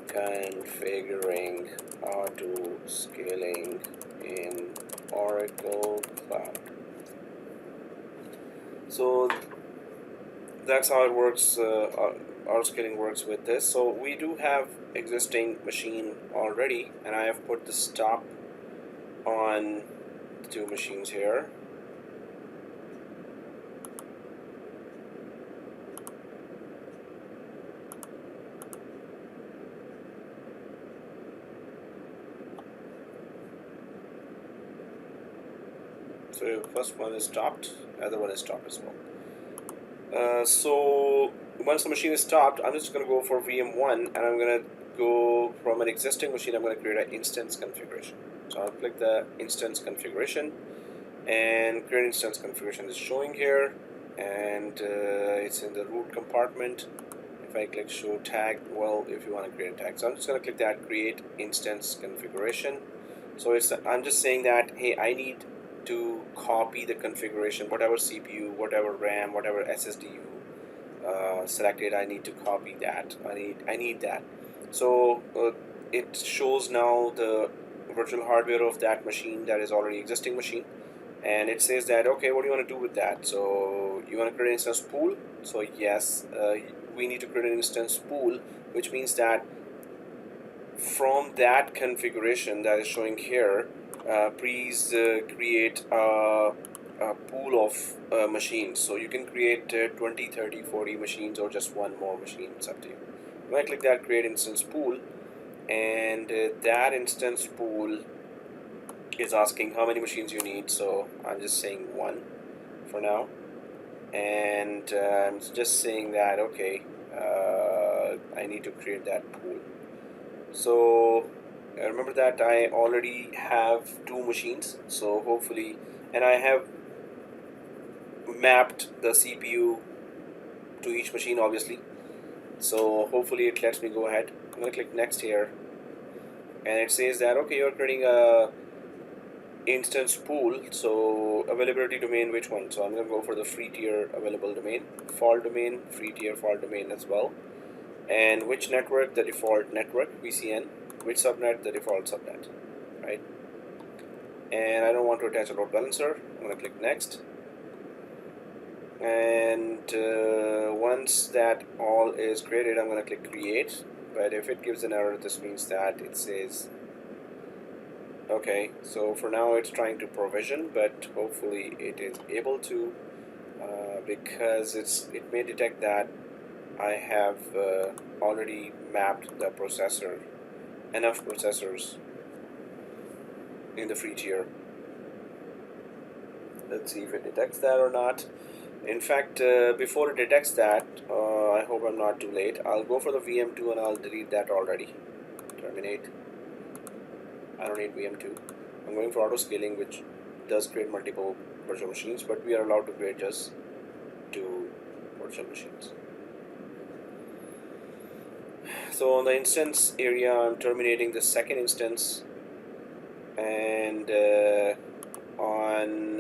configuring auto scaling in Oracle Cloud. So that's how it works. Auto scaling works with this. So we do have existing machine already, and I have put the stop on the two machines here. So first one is stopped, other one is stopped as well. So once the machine is stopped, I'm just going to go for VM1, and I'm going to go from an existing machine. I'm going to create an instance configuration. So I'll click the instance configuration, and create instance configuration is showing here, and it's in the root compartment. If I click show tag, well, if you want to create a tag, so I'm just going to click that create instance configuration. So I'm just saying that, hey, I need to copy the configuration, whatever CPU, whatever RAM, whatever SSD you selected. I need to copy that. I need that. So it shows now the virtual hardware of that machine that is already existing machine, and it says that, okay, what do you want to do with that? So you want to create an instance pool. So yes, we need to create an instance pool, which means that from that configuration that is showing here, please create a pool of machines. So you can create 20, 30, 40 machines, or just one more machine. It's up to you. When I click that create instance pool, and that instance pool is asking how many machines you need. So I'm just saying one for now, and I'm just saying that, okay, I need to create that pool. So remember that I already have two machines, so hopefully, and I have mapped the CPU to each machine, obviously. So hopefully it lets me go ahead. I'm going to click next here, and it says that, okay, you're creating a instance pool. So availability domain, which one? So I'm going to go for the free tier available domain, default domain, free tier default domain as well. And which network? The default network, VCN. Which subnet? The default subnet, right? And I don't want to attach a load balancer. I'm going to click next. And once that all is created, I'm going to click create. But if it gives an error, this means that it says, okay, so for now it's trying to provision, but hopefully it is able to, because it may detect that I have already mapped the processor, enough processors in the free tier. Let's see if it detects that or not. In fact, before it detects that, I hope I'm not too late. I'll go for the VM2 and I'll delete that already. Terminate. I don't need VM2. I'm going for auto scaling, which does create multiple virtual machines, but we are allowed to create just 2 virtual machines. So on the instance area, I'm terminating the second instance, and on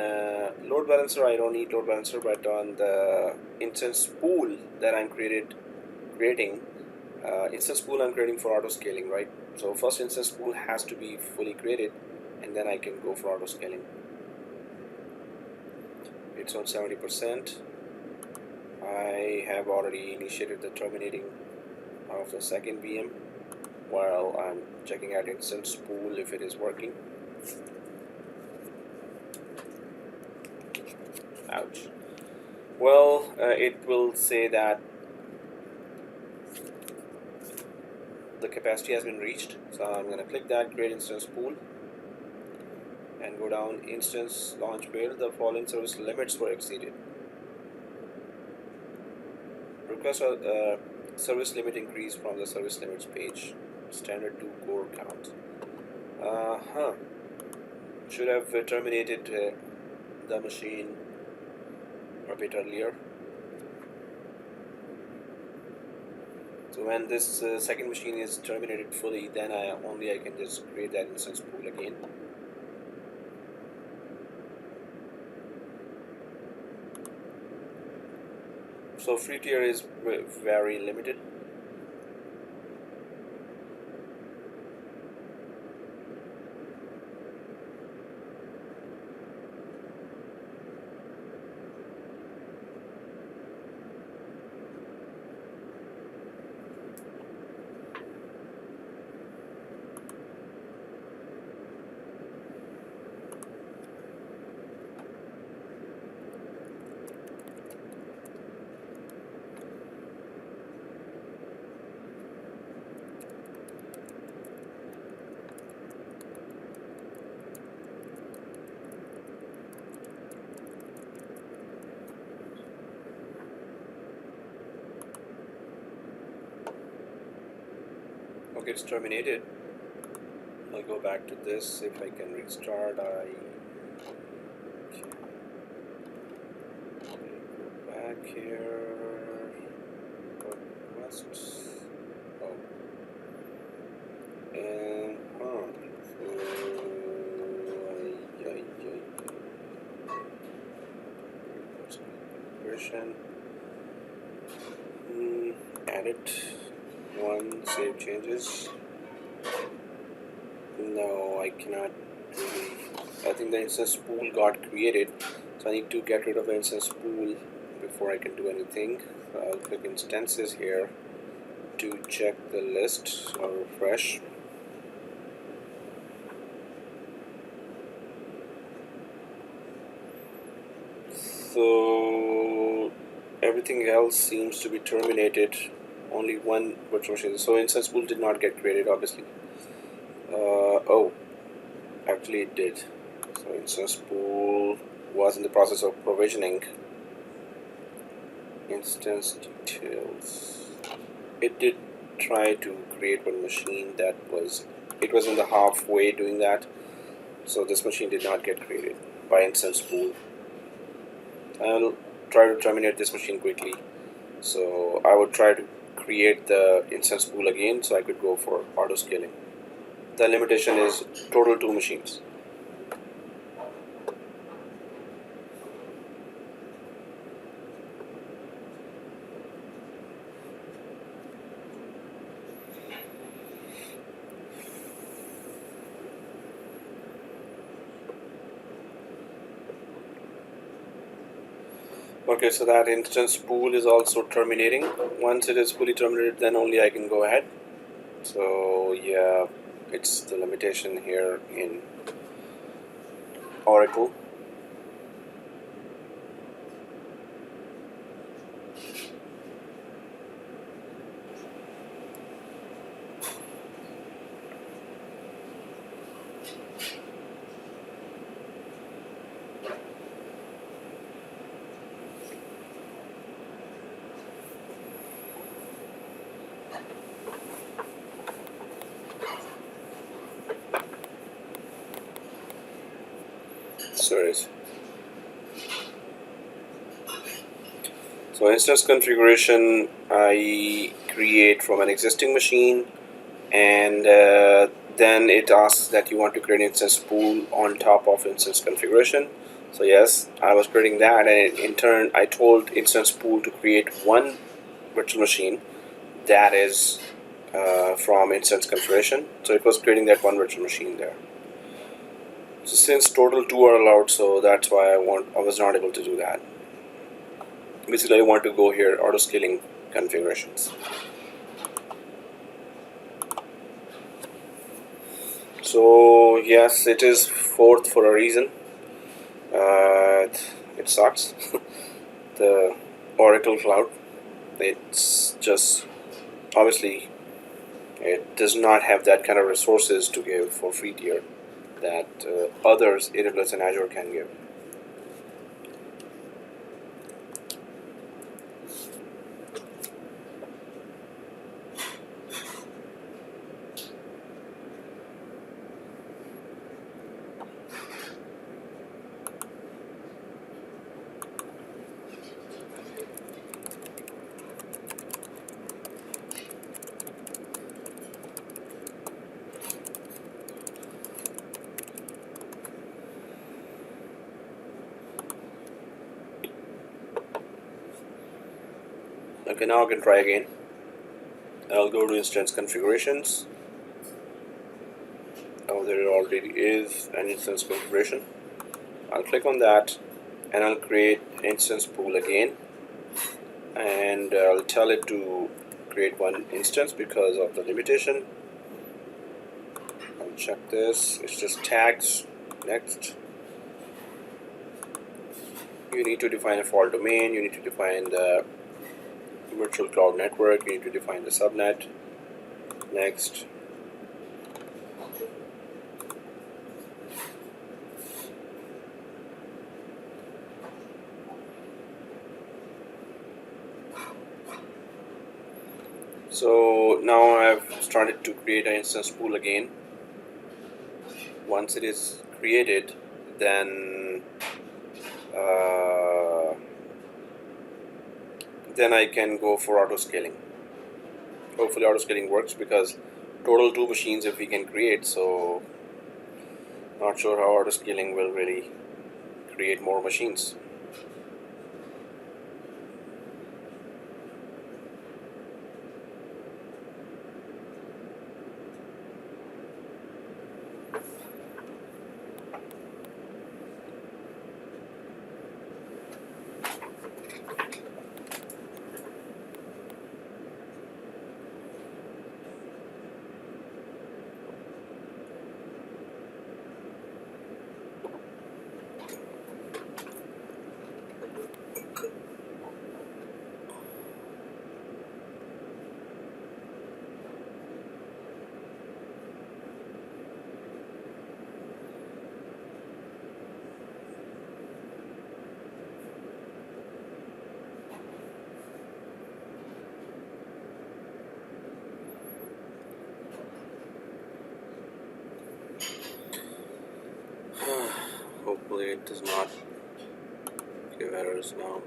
load load balancer, I don't need load balancer, but on the instance pool that I'm creating, instance pool I'm creating for auto scaling, right? So first instance pool has to be fully created, and then I can go for auto scaling. It's on 70%. I have already initiated the terminating of the second VM while I'm checking out instance pool if it is working. Ouch. Well, it will say that the capacity has been reached, so I'm going to click that, create instance pool, and go down instance launch where the following service limits were exceeded. Request a service limit increase from the service limits page, standard 2 core count. Should have terminated the machine a bit earlier. So when this second machine is terminated fully, then I can just create that instance pool again. So free tier is very limited. Okay, it's terminated. I'll go back to this. If I can restart, go back here. Requests. Oh. And version. Edit. Save changes. No, I cannot really. I think the instance pool got created, so I need to get rid of the instance pool before I can do anything. I'll click instances here to check the list or refresh. So everything else seems to be terminated. Only one virtual machine. So instance pool did not get created, obviously. Oh, actually it did. So instance pool was in the process of provisioning. Instance details. It did try to create one machine that was. It was in the halfway doing that. So this machine did not get created by instance pool. I'll try to terminate this machine quickly. So I would try to create the instance pool again so I could go for auto scaling. The limitation is total 2 machines. Okay, so that instance pool is also terminating. Once it is fully terminated, then only I can go ahead. So yeah, it's the limitation here in Oracle. So instance configuration I create from an existing machine, and then it asks that you want to create an instance pool on top of instance configuration. So yes, I was creating that, and in turn I told instance pool to create one virtual machine that is from instance configuration. So it was creating that one virtual machine there. So since total 2 are allowed, so that's why I was not able to do that. Basically I want to go here, auto scaling configurations. So yes, it is 4th for a reason. It sucks. The Oracle Cloud, it's just obviously it does not have that kind of resources to give for free tier that others, AWS and Azure, can give. Okay, now I can try again. I'll go to instance configurations. Oh, there already is an instance configuration. I'll click on that and I'll create instance pool again, and I'll tell it to create one instance because of the limitation. I'll check this. It's just tags. Next. You need to define a fault domain. You need to define the virtual cloud network. You need to define the subnet. Next. So now I've started to create an instance pool again. Once it is created, then I can go for auto scaling. Hopefully auto scaling works because total 2 machines if we can create, so not sure how auto scaling will really create more machines. Hopefully it does not give errors now.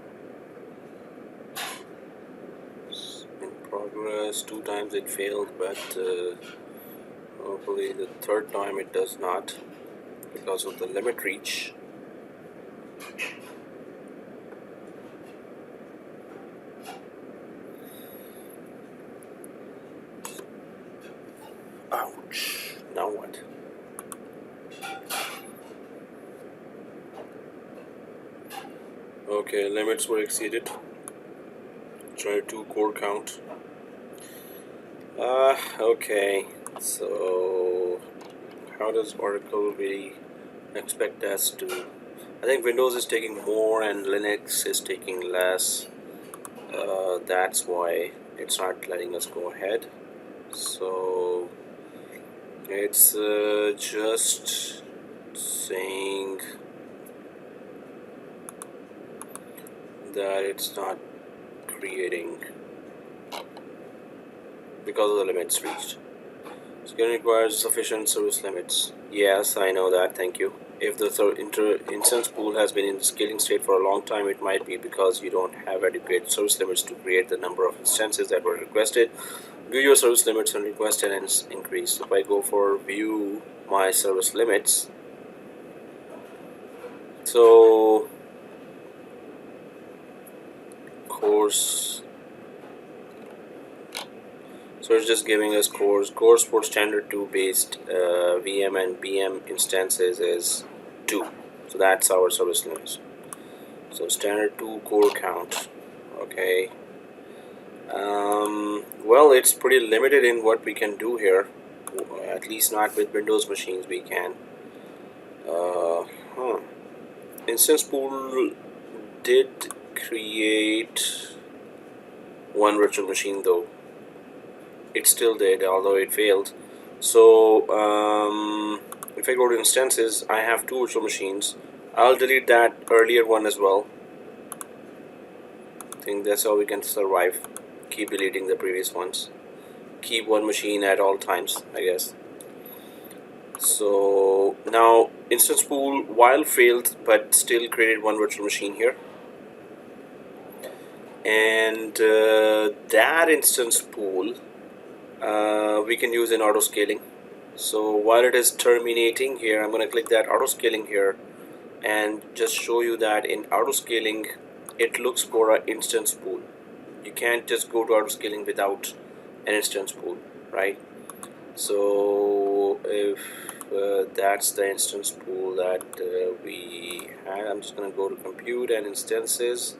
It's in progress. 2 times it failed, but hopefully the 3rd time it does not because of the limit reach. Ouch. Now what? Okay, limits were exceeded. Try to core count. Okay, so how does Oracle really expect us to? I think Windows is taking more and Linux is taking less. That's why it's not letting us go ahead. So it's just saying that it's not creating because of the limits reached. Scaling requires sufficient service limits. Yes, I know that, thank you. If the instance pool has been in the scaling state for a long time, it might be because you don't have adequate service limits to create the number of instances that were requested. View your service limits and request and increase. If I go for view my service limits, So course, so it's just giving us course for standard 2 based VM and BM instances is 2. So that's our service limits. So standard 2 core count. Okay. Well, it's pretty limited in what we can do here. At least not with Windows machines we can. Instance pool did create one virtual machine though. It still did, although it failed. So if I go to instances, I have 2 virtual machines. I'll delete that earlier one as well. I think that's how we can survive. Keep deleting the previous ones. Keep one machine at all times, I guess. So now instance pool, while failed, but still created one virtual machine here. And that instance pool we can use in auto scaling. So while it is terminating here, I'm going to click that auto scaling here and just show you that in auto scaling it looks for an instance pool. You can't just go to auto scaling without an instance pool, right? So if that's the instance pool that we had, I'm just going to go to compute and instances,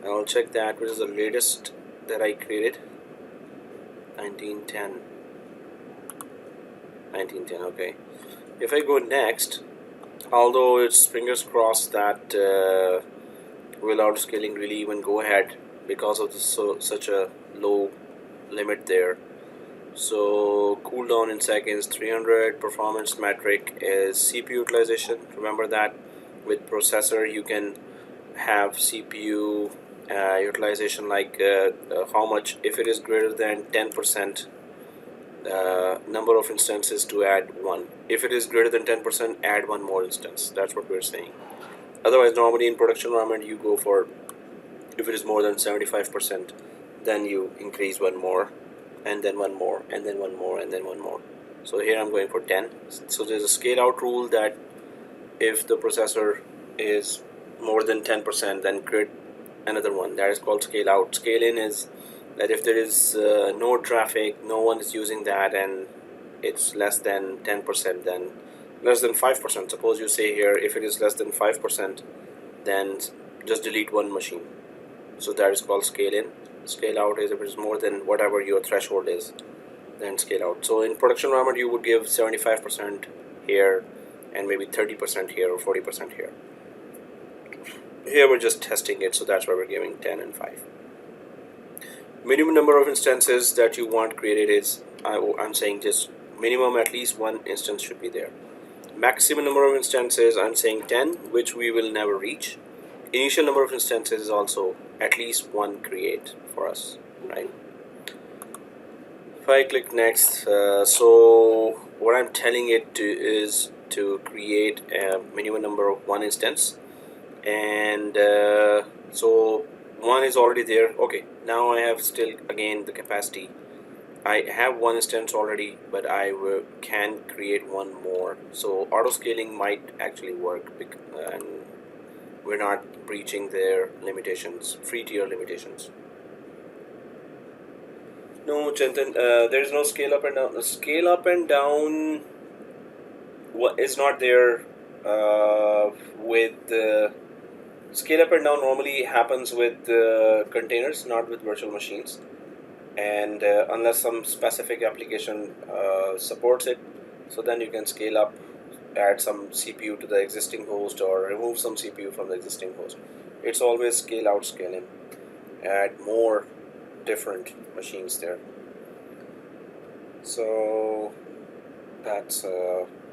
and I'll check that which is the latest that I created. 1910. Okay. If I go next, although it's fingers crossed that will auto scaling really even go ahead because of such a low limit there. So cooldown in seconds 300. Performance metric is CPU utilization. Remember that with processor you can have CPU utilization like how much, if it is greater than 10%, number of instances to add 1. If it is greater than 10%, add 1 more instance. That's what we're saying. Otherwise, normally in production environment you go for, if it is more than 75%, then you increase 1 more, and then 1 more, and then 1 more, and then 1 more. So here I'm going for 10. So there's a scale out rule that if the processor is more than 10%, then create another one. That is called scale out. Scale in is that if there is no traffic, no one is using that, and it's less than 10%, then less than 5%. Suppose you say here, if it is less than 5%, then just delete 1 machine. So that is called scale in. Scale out is if it is more than whatever your threshold is, then scale out. So in production environment you would give 75% here and maybe 30% here or 40% here. Here we're just testing it, so that's why we're giving 10 and 5. Minimum number of instances that you want created is, I'm saying just minimum at least 1 instance should be there. Maximum number of instances, I'm saying 10, which we will never reach. Initial number of instances is also at least 1 create for us, right? If I click next, so what I'm telling it to is to create a minimum number of 1 instance, and so 1 is already there. Okay, now I have still again the capacity. I have 1 instance already, but I can create 1 more. So auto scaling might actually work, and we're not breaching their limitations, free tier limitations. No, Chintan, there is no scale up and down. The scale up and down is not there with scale up and down normally happens with containers, not with virtual machines. And unless some specific application supports it, so then you can scale up, add some CPU to the existing host or remove some CPU from the existing host. It's always scale out, scale in, add more different machines there. So that's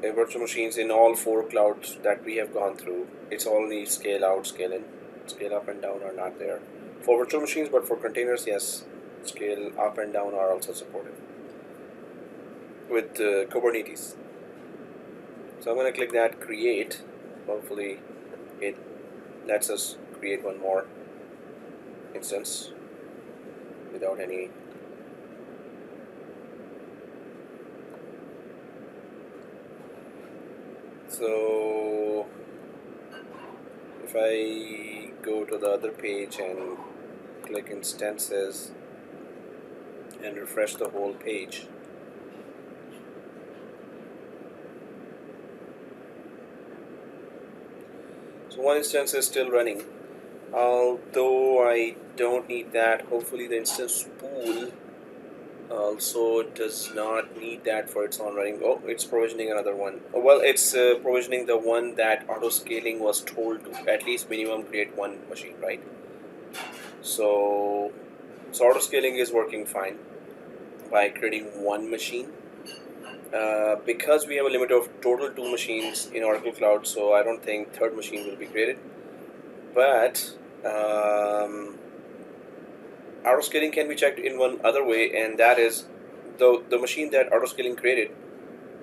virtual machines in all 4 clouds that we have gone through. It's only scale out, scale in. Scale up and down are not there for virtual machines, but for containers, yes, scale up and down are also supported with Kubernetes. So I'm going to click that create. Hopefully it lets us create 1 more instance without any so if I go to the other page and click instances and refresh the whole page, so one instance is still running, although I don't need that. Hopefully the instance pool also does not need that for its own running. Oh, it's provisioning another one. Oh, well, it's provisioning the one that auto scaling was told to at least minimum create one machine, right? So auto scaling is working fine by creating one machine. Because we have a limit of total 2 machines in Oracle Cloud, so I don't think third machine will be created. But auto scaling can be checked in one other way, and that is the machine that auto scaling created.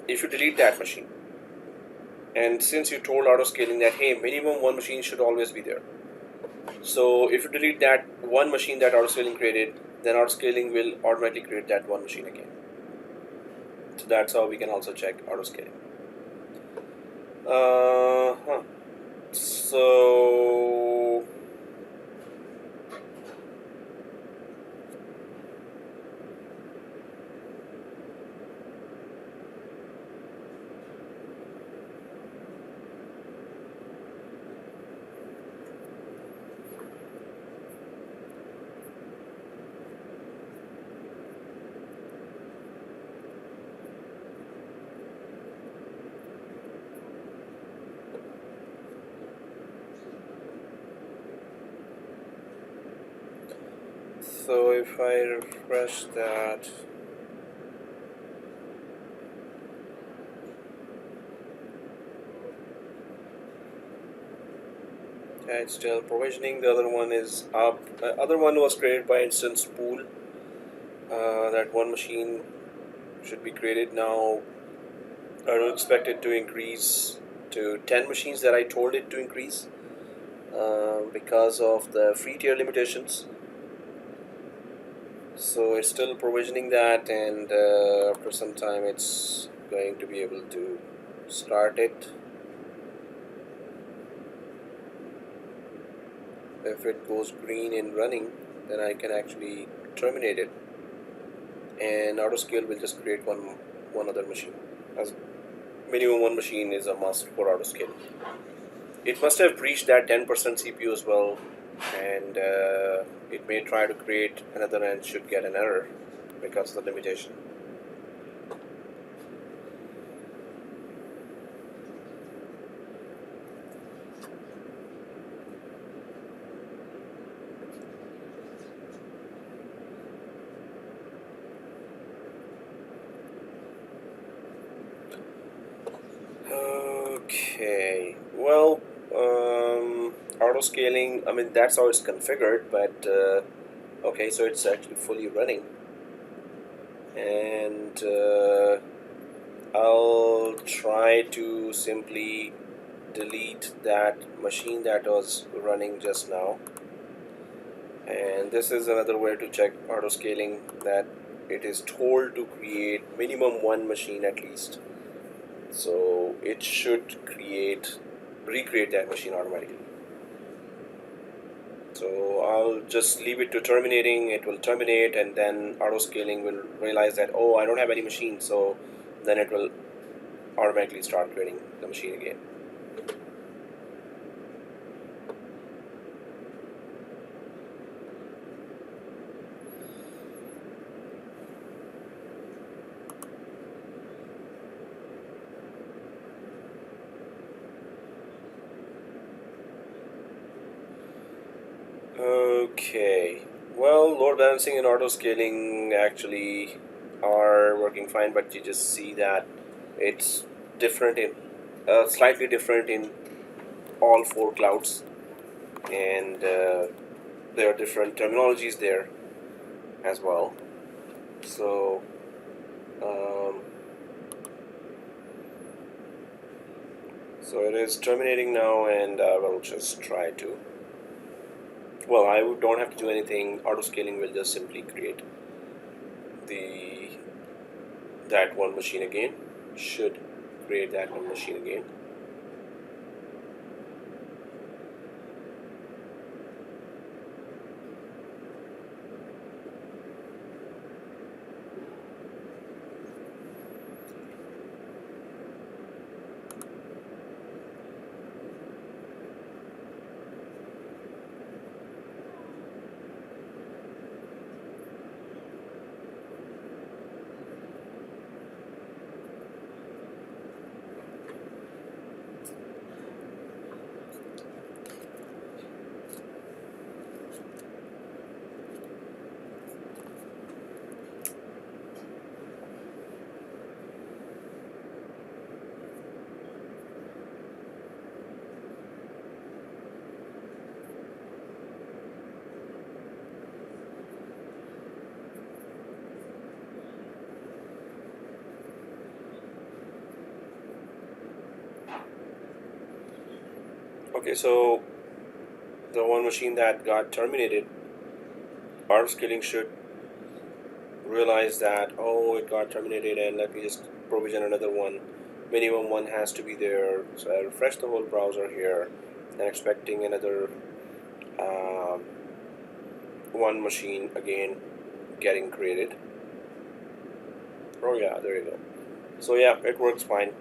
If you delete that machine, and since you told auto scaling that hey, minimum one machine should always be there, so if you delete that one machine that auto scaling created, then auto scaling will automatically create that one machine again. So that's how we can also check auto scaling. So So if I refresh that, yeah, it's still provisioning. The other one is up. The other one was created by instance pool. That one machine should be created now. I don't expect it to increase to 10 machines that I told it to increase because of the free tier limitations. So it's still provisioning that, and after some time it's going to be able to start it. If it goes green in running, then I can actually terminate it, and autoscale will just create one other machine. As minimum one machine is a must for autoscale. It must have breached that 10% CPU as well, and it may try to create another and should get an error because of the limitation. Okay, well, auto scaling, I mean, that's how it's configured, but okay, so it's actually fully running, and I'll try to simply delete that machine that was running just now. And this is another way to check auto scaling, that it is told to create minimum one machine at least. So it should recreate that machine automatically. So I'll just leave it to terminating. It will terminate, and then auto scaling will realize that, oh, I don't have any machine, so then it will automatically start creating the machine again. Okay, well, load balancing and auto scaling actually are working fine, but you just see that it's different in slightly different in all 4 clouds, and there are different terminologies there as well. So so it is terminating now, and I will just try to, well, I don't have to do anything. Auto scaling will just simply create that one machine again. Should create that one machine again. Okay, so the one machine that got terminated, auto scaling should realize that, oh, it got terminated, and let me just provision another one. Minimum one has to be there. So I refresh the whole browser here and expecting another one machine again getting created. Oh yeah, there you go. So yeah, it works fine.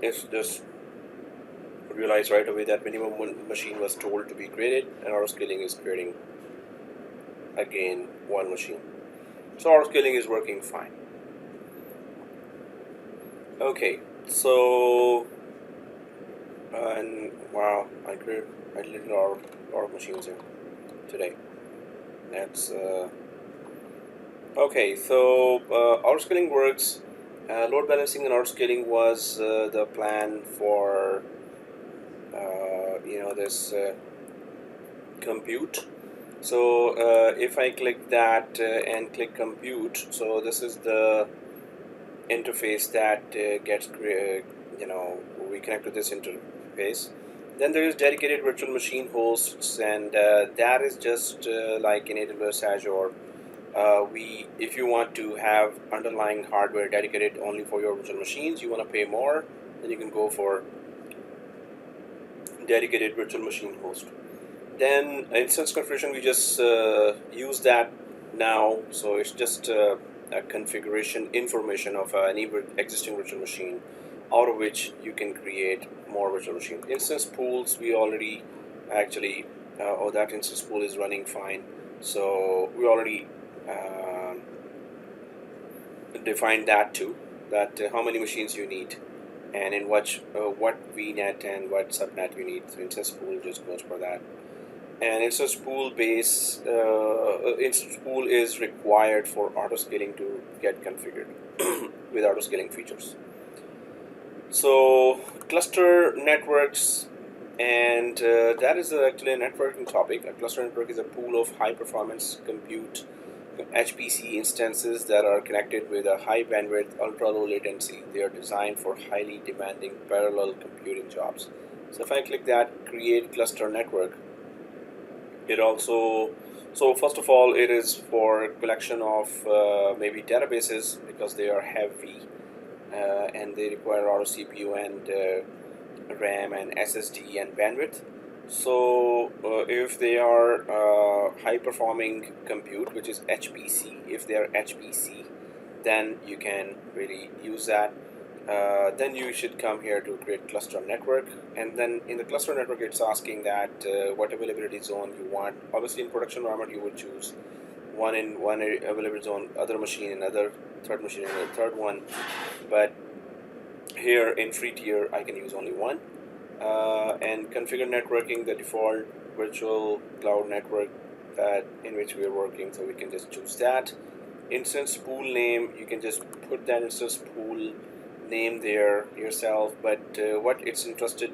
It's just realize right away that minimum one machine was told to be created, and auto scaling is creating again one machine. So auto scaling is working fine. Okay, so and wow, I deleted a lot of machines here today. That's okay. So auto scaling works. Load balancing and auto scaling was the plan for this compute. So if I click that and click compute, so this is the interface that gets we connect to this interface. Then there is dedicated virtual machine hosts, and that is just like in AWS Azure. If you want to have underlying hardware dedicated only for your virtual machines, you want to pay more, then you can go for dedicated virtual machine host. Then instance configuration, we just use that now, so it's just a configuration information of any existing virtual machine, out of which you can create more virtual machines. Instance pools, we already actually that instance pool is running fine, so we already defined that too, that how many machines you need and in what VNet and what subnet you need. So instance pool just goes for that. And instance pool instance pool is required for auto scaling to get configured with auto scaling features. So cluster networks, and that is actually a networking topic. A cluster network is a pool of high performance compute HPC instances that are connected with a high bandwidth, ultra low latency. They are designed for highly demanding parallel computing jobs. So if I click that create cluster network, it also, so first of all, it is for collection of maybe databases, because they are heavy and they require a lot of CPU and RAM and SSD and bandwidth. So if they are high performing compute, which is HPC, if they are HPC, then you can really use that. Then you should come here to create cluster network, and then in the cluster network it's asking that what availability zone you want. Obviously in production environment you would choose one in one availability zone, other machine in other, third machine in the third one, but here in free tier I can use only one. And configure networking, the default virtual cloud network that in which we are working, so we can just choose that. Instance pool name, you can just put that instance pool name there yourself, but what it's interested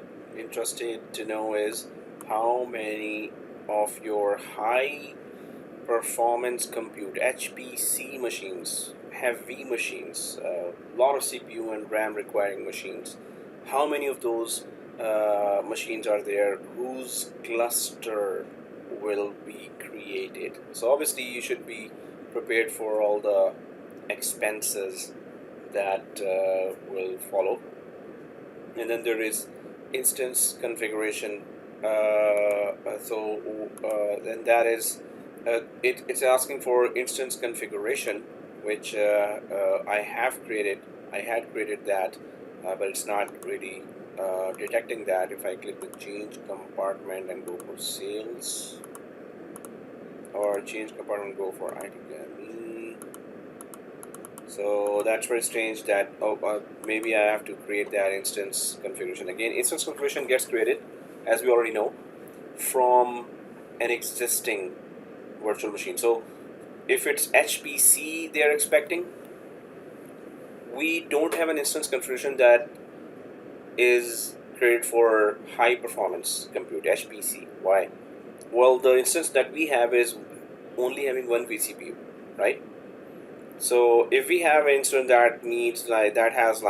to know is how many of your high performance compute HPC machines, heavy machines, a lot of CPU and RAM requiring machines, how many of those machines are there whose cluster will be created. So obviously you should be prepared for all the expenses that will follow. And then there is instance configuration. Then that is it's asking for instance configuration, which I had created that, but it's not really detecting that. If I click the change compartment and go for sales, or change compartment, go for IT Academy. So that's very strange that maybe I have to create that instance configuration again. Instance configuration gets created, as we already know, from an existing virtual machine. So if it's HPC they're expecting, we don't have an instance configuration that is created for high performance compute, HPC. Why? Well, the instance that we have is only having one vCPU, right? So if we have an instance that needs that has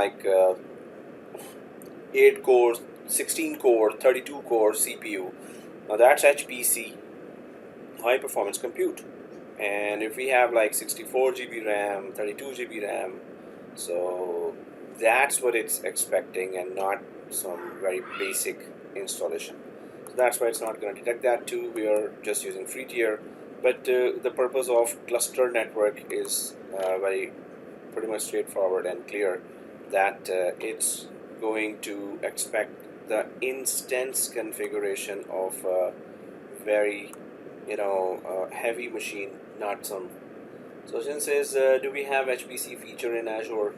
8 cores, 16 core, 32 core CPU. Now that's HPC, high performance compute. And if we have like 64 GB RAM, 32 GB RAM, so that's what it's expecting and not some very basic installation. So that's why it's not going to detect that too. We are just using free tier. But the purpose of cluster network is very pretty much straightforward and clear, that it's going to expect the instance configuration of a very heavy machine, not some. So Jen says, do we have HPC feature in Azure?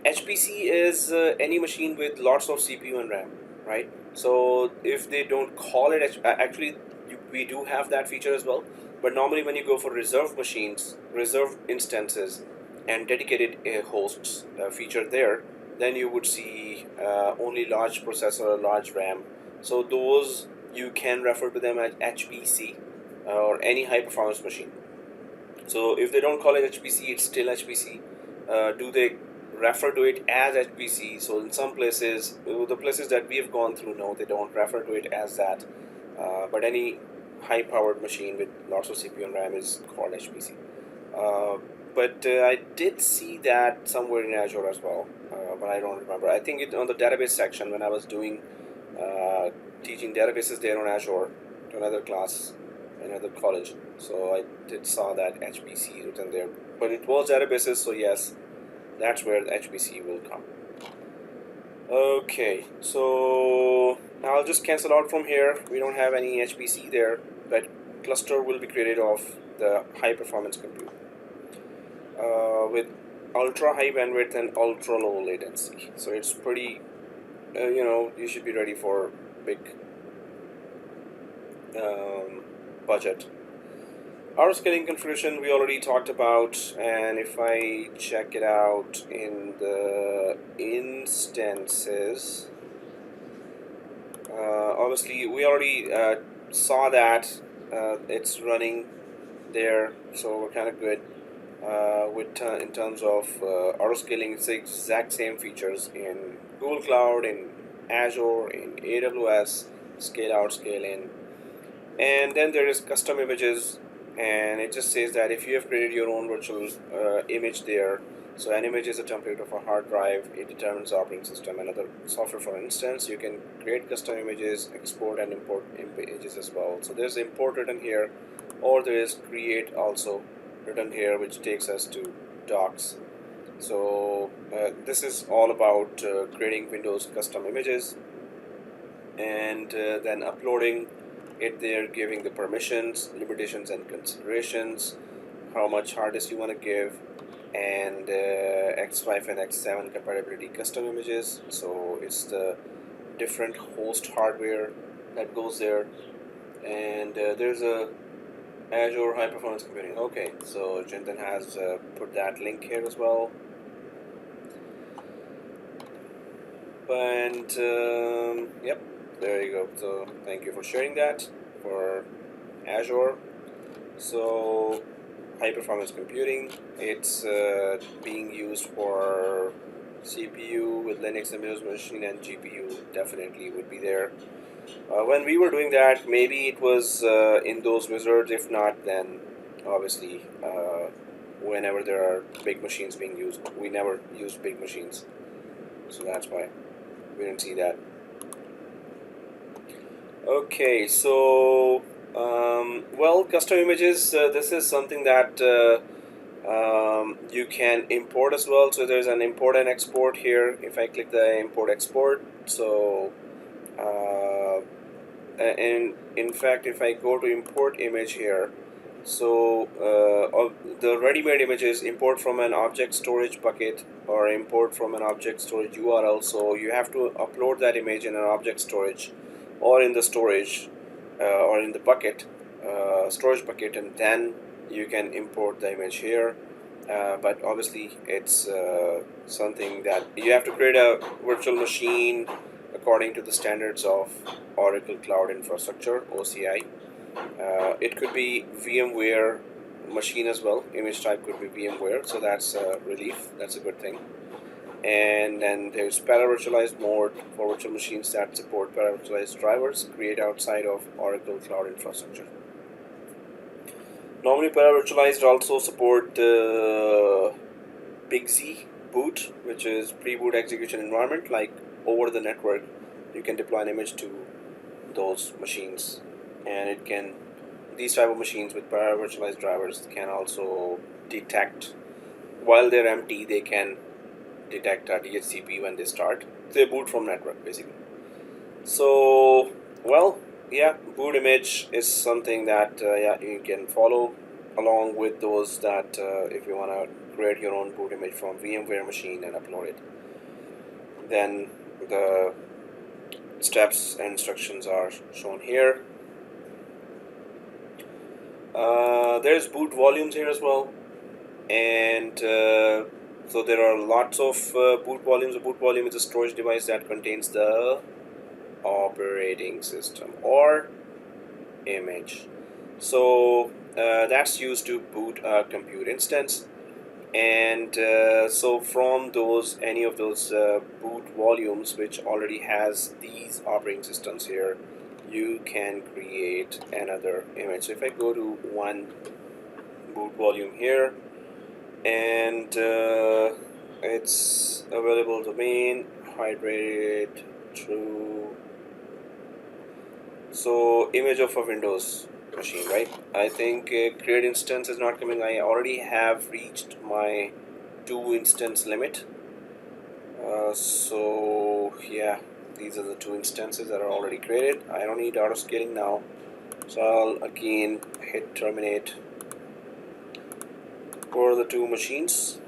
HPC is any machine with lots of CPU and RAM, right? So if they don't call it, actually we do have that feature as well. But normally when you go for reserved machines, reserved instances, and dedicated hosts feature there, then you would see only large processor, large RAM. So those you can refer to them as HPC or any high performance machine. So if they don't call it HPC, it's still HPC. Do they refer to it as HPC? So in some places, the places that we have gone through, no, they don't refer to it as that. But any high-powered machine with lots of CPU and RAM is called HPC. But I did see that somewhere in Azure as well, but I don't remember. I think it on the database section when I was doing teaching databases there on Azure to another class, another college. So I did saw that HPC written there, but it was databases. So yes, that's where the HPC will come. Okay, so I'll just cancel out from here. We don't have any HPC there, but cluster will be created of the high performance compute with ultra high bandwidth and ultra low latency. So it's pretty, you should be ready for big budget. Our scaling configuration we already talked about, and if I check it out in the instances, obviously we already saw that it's running there, so we're kind of good with in terms of auto scaling. It's the exact same features in Google Cloud, in Azure, in AWS, scale out, scale in. And then there is custom images, and it just says that if you have created your own virtual image there, so an image is a template of a hard drive, it determines the operating system and other software. For instance, you can create custom images, export and import images as well. So there's import written here, or there is create also written here, which takes us to docs. So this is all about creating Windows custom images and then uploading it there, giving the permissions, limitations and considerations, how much hard disk you want to give, and X5 and X7 compatibility custom images. So it's the different host hardware that goes there, and there's a Azure high performance computing. Okay, so Jintan has put that link here as well. And yep, there you go. So thank you for sharing that for Azure. So high performance computing, it's being used for CPU with Linux and Windows machine, and GPU definitely would be there. When we were doing that, maybe it was in those wizards. If not, then obviously whenever there are big machines being used, we never use big machines, so that's why we didn't see that. Okay, so well, custom images, this is something that you can import as well. So there's an import and export here. If I click the import export, so and in fact if I go to import image here, so the ready-made images import from an object storage bucket or import from an object storage URL. So you have to upload that image in an object storage or in the storage or in the bucket, storage bucket, and then you can import the image here. But obviously it's something that you have to create a virtual machine according to the standards of Oracle Cloud Infrastructure, OCI. It could be VMware machine as well. Image type could be VMware, so that's a relief. That's a good thing. And then there's para-virtualized mode for virtual machines that support para-virtualized drivers create outside of Oracle Cloud infrastructure. Normally para-virtualized also support Big Z boot, which is pre-boot execution environment. Like over the network, you can deploy an image to those machines, and it can, these type of machines with para-virtualized drivers can also detect, while they're empty, they can detect a DHCP when they start. They boot from network basically. So, well, yeah, boot image is something that yeah, you can follow along with those that if you want to create your own boot image from VMware machine and upload it, then the steps and instructions are shown here. There's boot volumes here as well, and so there are lots of boot volumes. A boot volume is a storage device that contains the operating system or image. So that's used to boot a compute instance, and so from those, any of those boot volumes which already has these operating systems here, you can create another image. So if I go to one boot volume here, and it's available domain hydrated true, so image of a Windows machine, right? I think create instance is not coming. I already have reached my 2 instance limit, so yeah, these are the 2 instances that are already created. I don't need auto scaling now, so I'll again hit terminate for the 2 machines.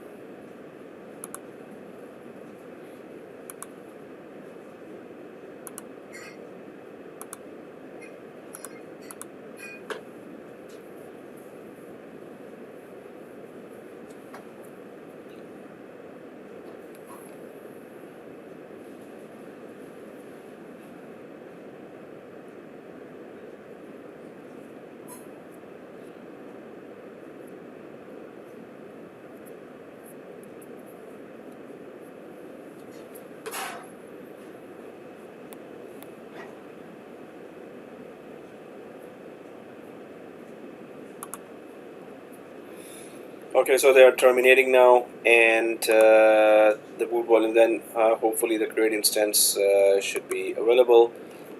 Okay, so they are terminating now, and the boot volume, then hopefully the create instance should be available.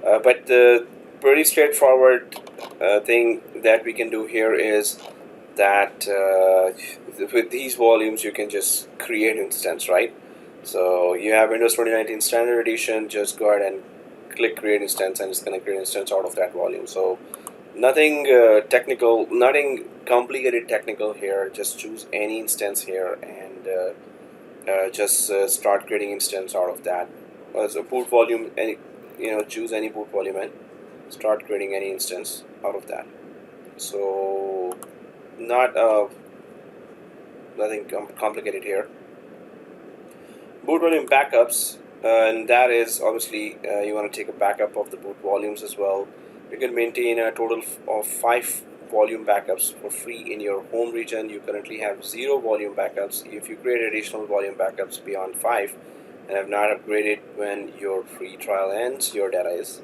But the pretty straightforward thing that we can do here is that with these volumes you can just create instance, right? So you have Windows 2019 Standard Edition, just go ahead and click create instance, and it's going to create instance out of that volume. So nothing technical, nothing complicated technical here. Just choose any instance here, and just start creating instance out of that. So boot volume, any, choose any boot volume and start creating any instance out of that. So not nothing complicated here. Boot volume backups, and that is obviously you want to take a backup of the boot volumes as well. You can maintain a total of 5 volume backups for free in your home region. You currently have 0 volume backups. If you create additional volume backups beyond 5 and have not upgraded, when your free trial ends, your data is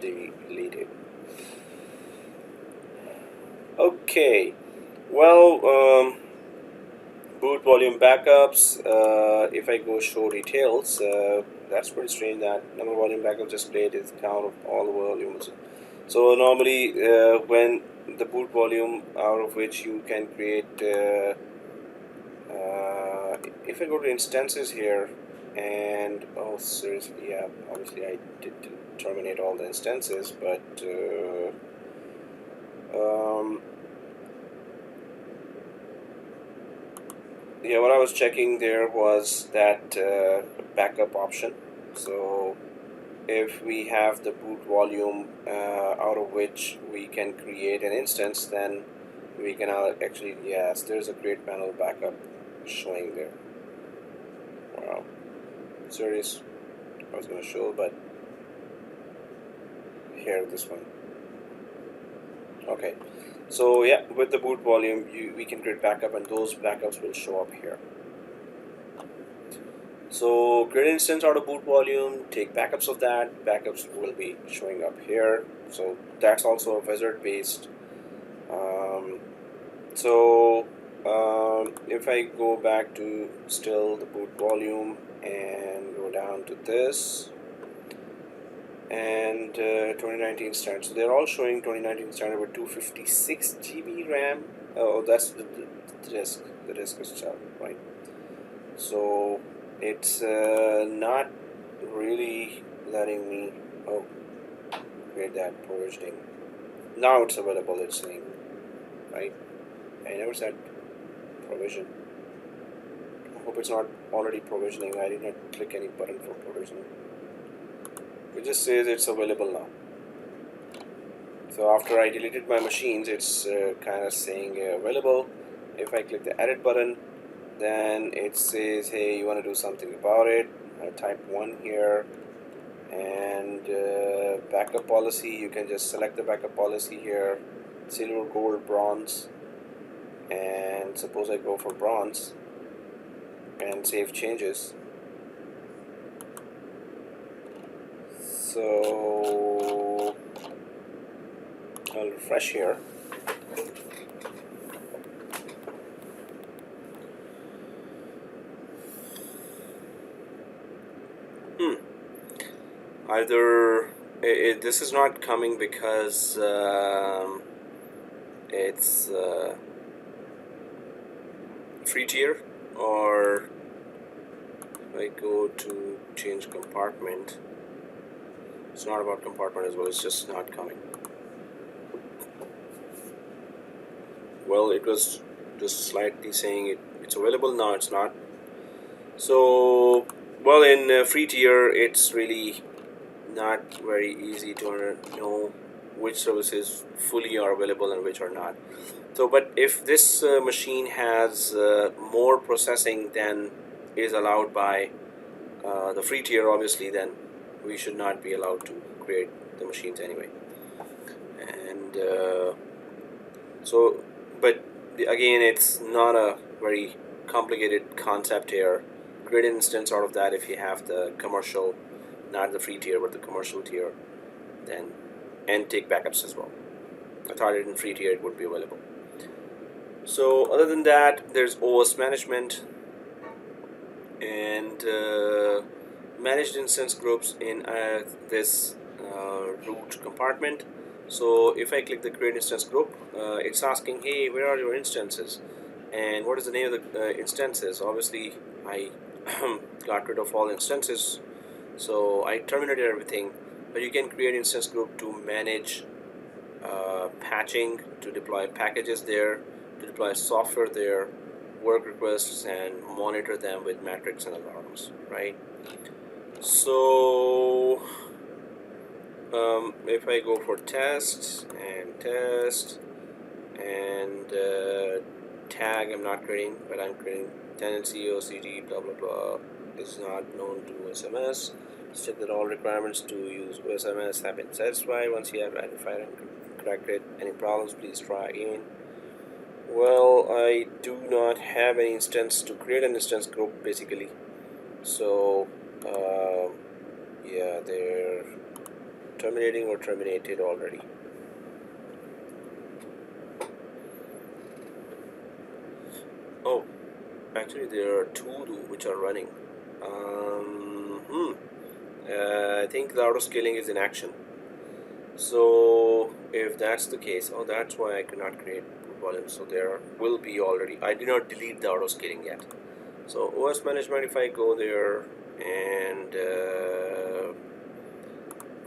deleted. Okay, well, boot volume backups, if I go show details, that's pretty strange that number of volume backups displayed is count of all the volumes. So normally when the boot volume out of which you can create, if I go to instances here, and oh seriously, yeah, obviously I did terminate all the instances, but yeah, what I was checking there was that backup option. So if we have the boot volume out of which we can create an instance, then we can actually, yes, there's a create panel backup showing there. Wow, serious, I was going to show, but here, this one. Okay, so yeah, with the boot volume we can create backup, and those backups will show up here. So create instance out of boot volume, take backups of that. Backups will be showing up here. So that's also a wizard based. If I go back to still the boot volume and go down to this and 2019 standard, so they're all showing 2019 standard with 256 GB RAM. Oh, that's the disk itself, right? So it's not really letting me create that provisioning. Now it's available, it's saying, right? I never said provision. I hope it's not already provisioning. I did not click any button for provisioning. It just says it's available now. So after I deleted my machines, it's kind of saying available. If I click the edit button, then it says, hey, you want to do something about it. I type 1 here, and backup policy, you can just select the backup policy here, silver, gold, bronze, and suppose I go for bronze and save changes. So I'll refresh here. Either this is not coming because it's free tier, or if I go to change compartment, it's not about compartment as well, it's just not coming. Well, it was just slightly saying it's available, now it's not. So, well, in free tier, it's really not very easy to know which services fully are available and which are not. So, but if this machine has more processing than is allowed by the free tier, obviously, then we should not be allowed to create the machines anyway. And but again, it's not a very complicated concept here. Create an instance out of that if you have the commercial, not the free tier, but the commercial tier, then, and take backups as well. I thought in free tier it would be available. So other than that, there's OS management and managed instance groups in this root compartment. So if I click the create instance group, it's asking, hey, where are your instances and what is the name of the instances. Obviously I got rid of all instances, so I terminated everything. But you can create instance group to manage patching, to deploy packages there, to deploy software there, work requests, and monitor them with metrics and alarms, right? So if I go for test and tag, I'm not creating, but I'm creating tenancy, OCD, blah blah blah, is not known to OSMS. Check that all requirements to use OSMS have been satisfied. Once you have identified and corrected any problems, please try again. Well, I do not have any instance to create an instance group basically, so yeah, they're terminating or terminated already. Oh, actually there are two which are running. I think the auto scaling is in action. So if that's the case, oh, that's why I cannot create volume. So there will be already. I did not delete the auto scaling yet. So OS management, if I go there and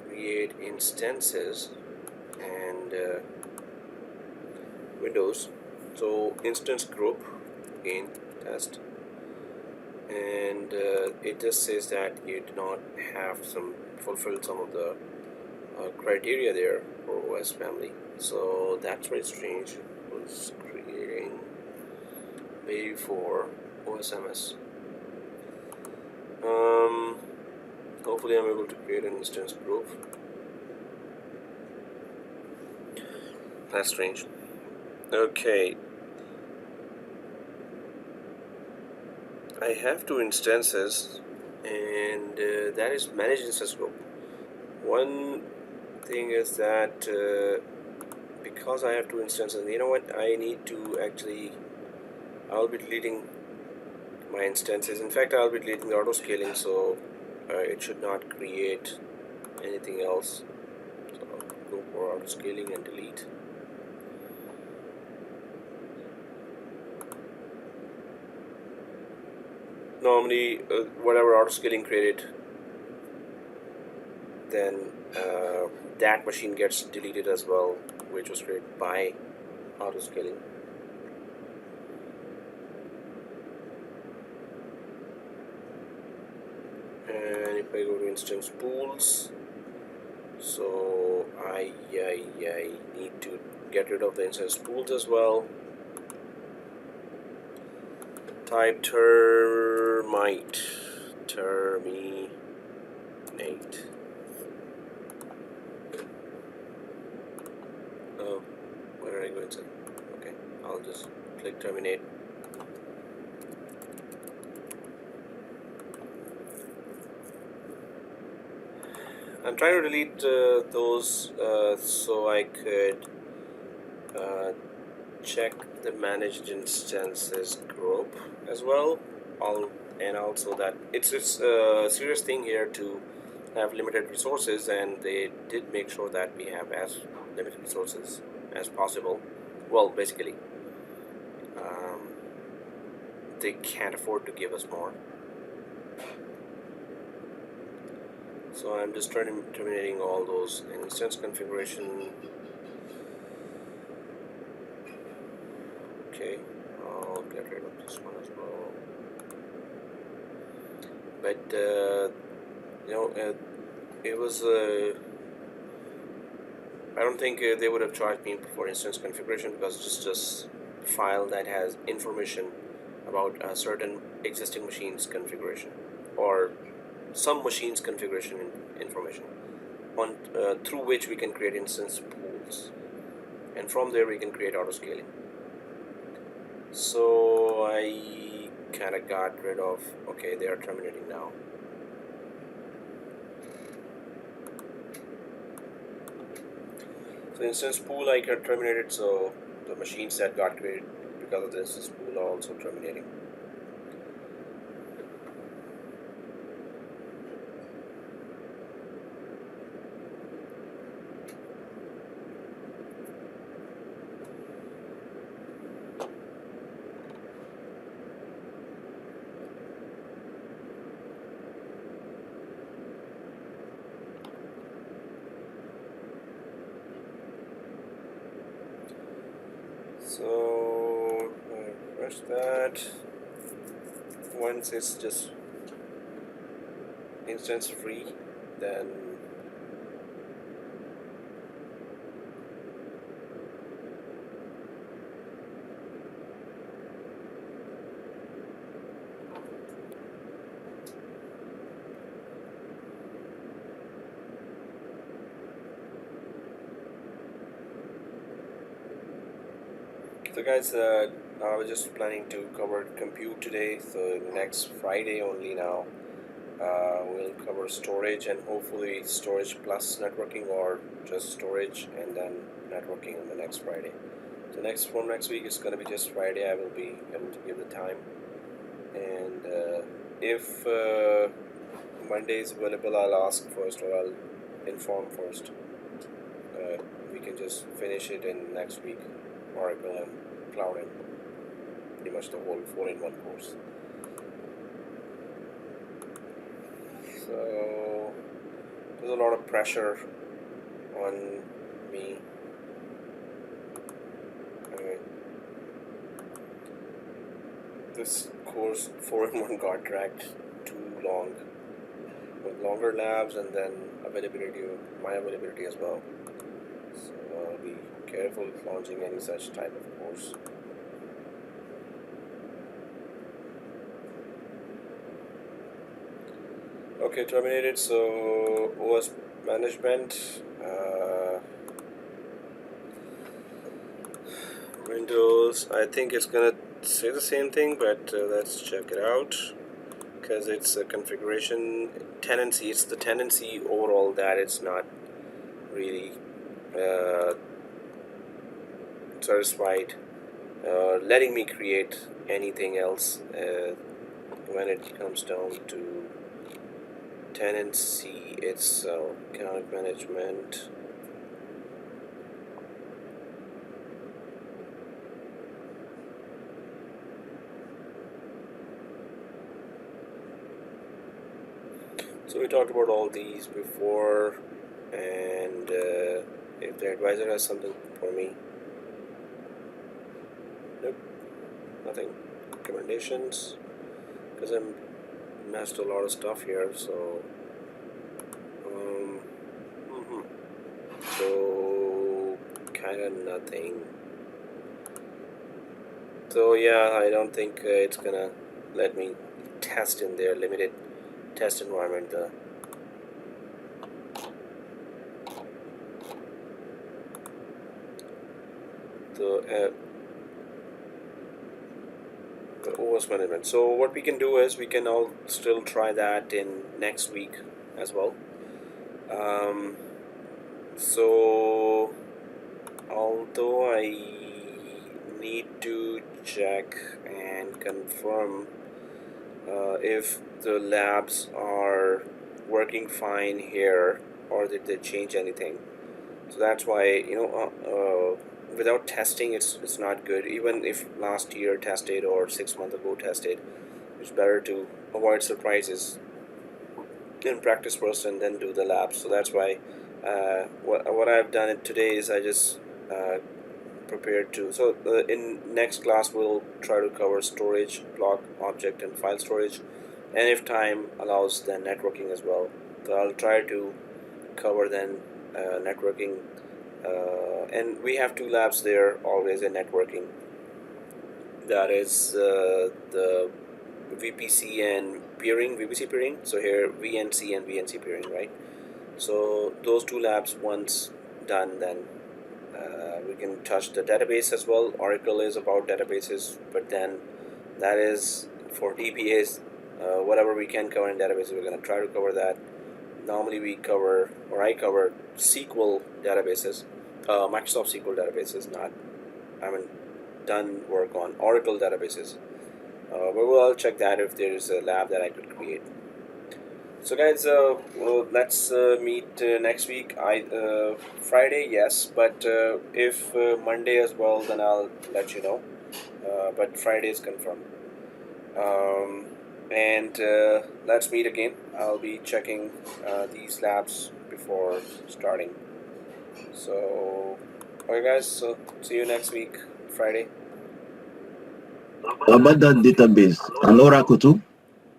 create instances and Windows, so instance group, again test, and it just says that you do not have fulfilled some of the criteria there for OS family. So that's very strange. It was creating maybe for OSMS. Hopefully I'm able to create an instance group. That's strange. Okay, I have two instances and that is manage instance group. One thing is that because I have two instances, you know what, I need to actually, I'll be deleting my instances. In fact, I'll be deleting the auto scaling, so it should not create anything else. So I'll go for auto scaling and delete. Normally whatever auto scaling created, then that machine gets deleted as well, which was created by auto scaling. And if I go to instance pools, so I need to get rid of the instance pools as well. Type terminate. Oh, where did I go inside? Okay, I'll just click terminate. I'm trying to delete those so I could check the managed instances group as well. And also that it's a serious thing here to have limited resources, and they did make sure that we have as limited resources as possible. Well, basically, they can't afford to give us more. So I'm just terminating all those instance configuration. Okay, I'll get rid of this one as well. But it was I don't think they would have charged me for instance configuration, because it's just a file that has information about a certain existing machine's configuration, or some machine's configuration information, on through which we can create instance pools, and from there we can create auto scaling. So I kind of got rid of. Okay, they are terminating now. So instance pool I got terminated, so the machines that got created because of the instance pool are also terminating. So refresh that. Once it's just instance free, then so guys, I was just planning to cover compute today, so next Friday only now we'll cover storage, and hopefully storage plus networking, or just storage and then networking on the next Friday. So next week is going to be just Friday. I will be able to give the time, and if Monday is available, I'll ask first, or I'll inform first. We can just finish it in next week, Oracle and Cloud, and pretty much the whole 4-in-1 course. So there's a lot of pressure on me. This course 4-in-1 got dragged too long, with longer labs and then my availability as well. So I'll be careful with launching any such type of course. Okay, terminated. So OS management, Windows, I think it's gonna say the same thing, but let's check it out. because it's a configuration tenancy. It's the tenancy overall that it's not really satisfied letting me create anything else when it comes down to tenancy itself. Account management. So we talked about all these before, and if the advisor has something for me, nope, nothing. Recommendations, because I'm messed a lot of stuff here, so so kind of nothing. So yeah, I don't think it's gonna let me test in their limited test environment. The OS management. So what we can do is we can all still try that in next week as well. So although I need to check and confirm if the labs are working fine here or did they change anything. So that's why, without testing it's not good. Even if last year tested or 6 months ago tested, it's better to avoid surprises in practice first and then do the labs. So that's why what I've done today is I just prepared to. So in next class we'll try to cover storage, block, object, and file storage, and if time allows, then networking as well. So I'll try to cover then networking, and we have two labs there always in networking. That is the VPC and peering, VPC peering. So here VNC and VNC peering, right? So those two labs once done, then we can touch the database as well. Oracle is about databases, but then that is for DBAs. Whatever we can cover in databases, we're going to try to cover that. Normally we cover, or I cover, SQL databases, Microsoft SQL databases. I haven't done work on Oracle databases, but we'll check that if there is a lab that I could create. So guys, let's meet next week. Friday, yes, but if Monday as well, then I'll let you know. But Friday is confirmed. And let's meet again. I'll be checking these labs before starting. So, okay guys, so see you next week, Friday. About that database, and Oracle too?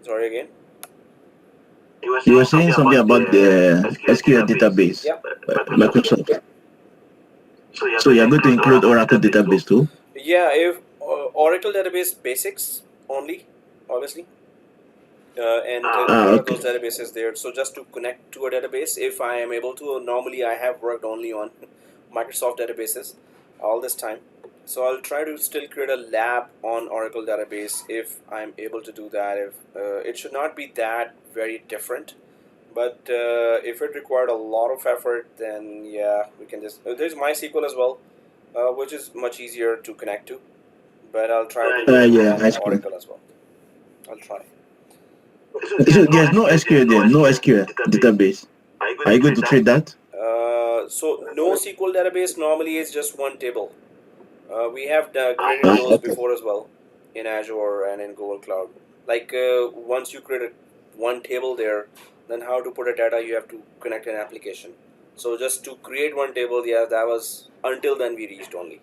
Sorry again? You were saying something about the SQL database, Yeah. Microsoft. So you're going to include Oracle database too? Yeah, if Oracle database basics only, obviously. And there are those databases there. So just to connect to a database, if I am able to, normally I have worked only on Microsoft databases all this time. So I'll try to still create a lab on Oracle database if I'm able to do that. If it should not be that very different, but if it required a lot of effort, then yeah, we can just. There's MySQL as well, which is much easier to connect to. But I'll try to do Oracle as well. I'll try. So there's no SQL there, no SQL database. Are you going to treat that? So no SQL database normally is just one table. We have created those before as well in Azure and in Google Cloud. Like once you create one table there, then how to put a data, you have to connect an application. So just to create one table, yeah, that was until then we reached only.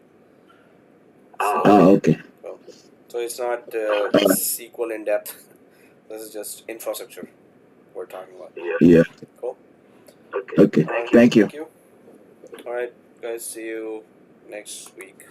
So, okay. So it's not SQL in depth. This is just infrastructure we're talking about. Yeah. Cool. Okay. Thank you. All right, guys. See you next week.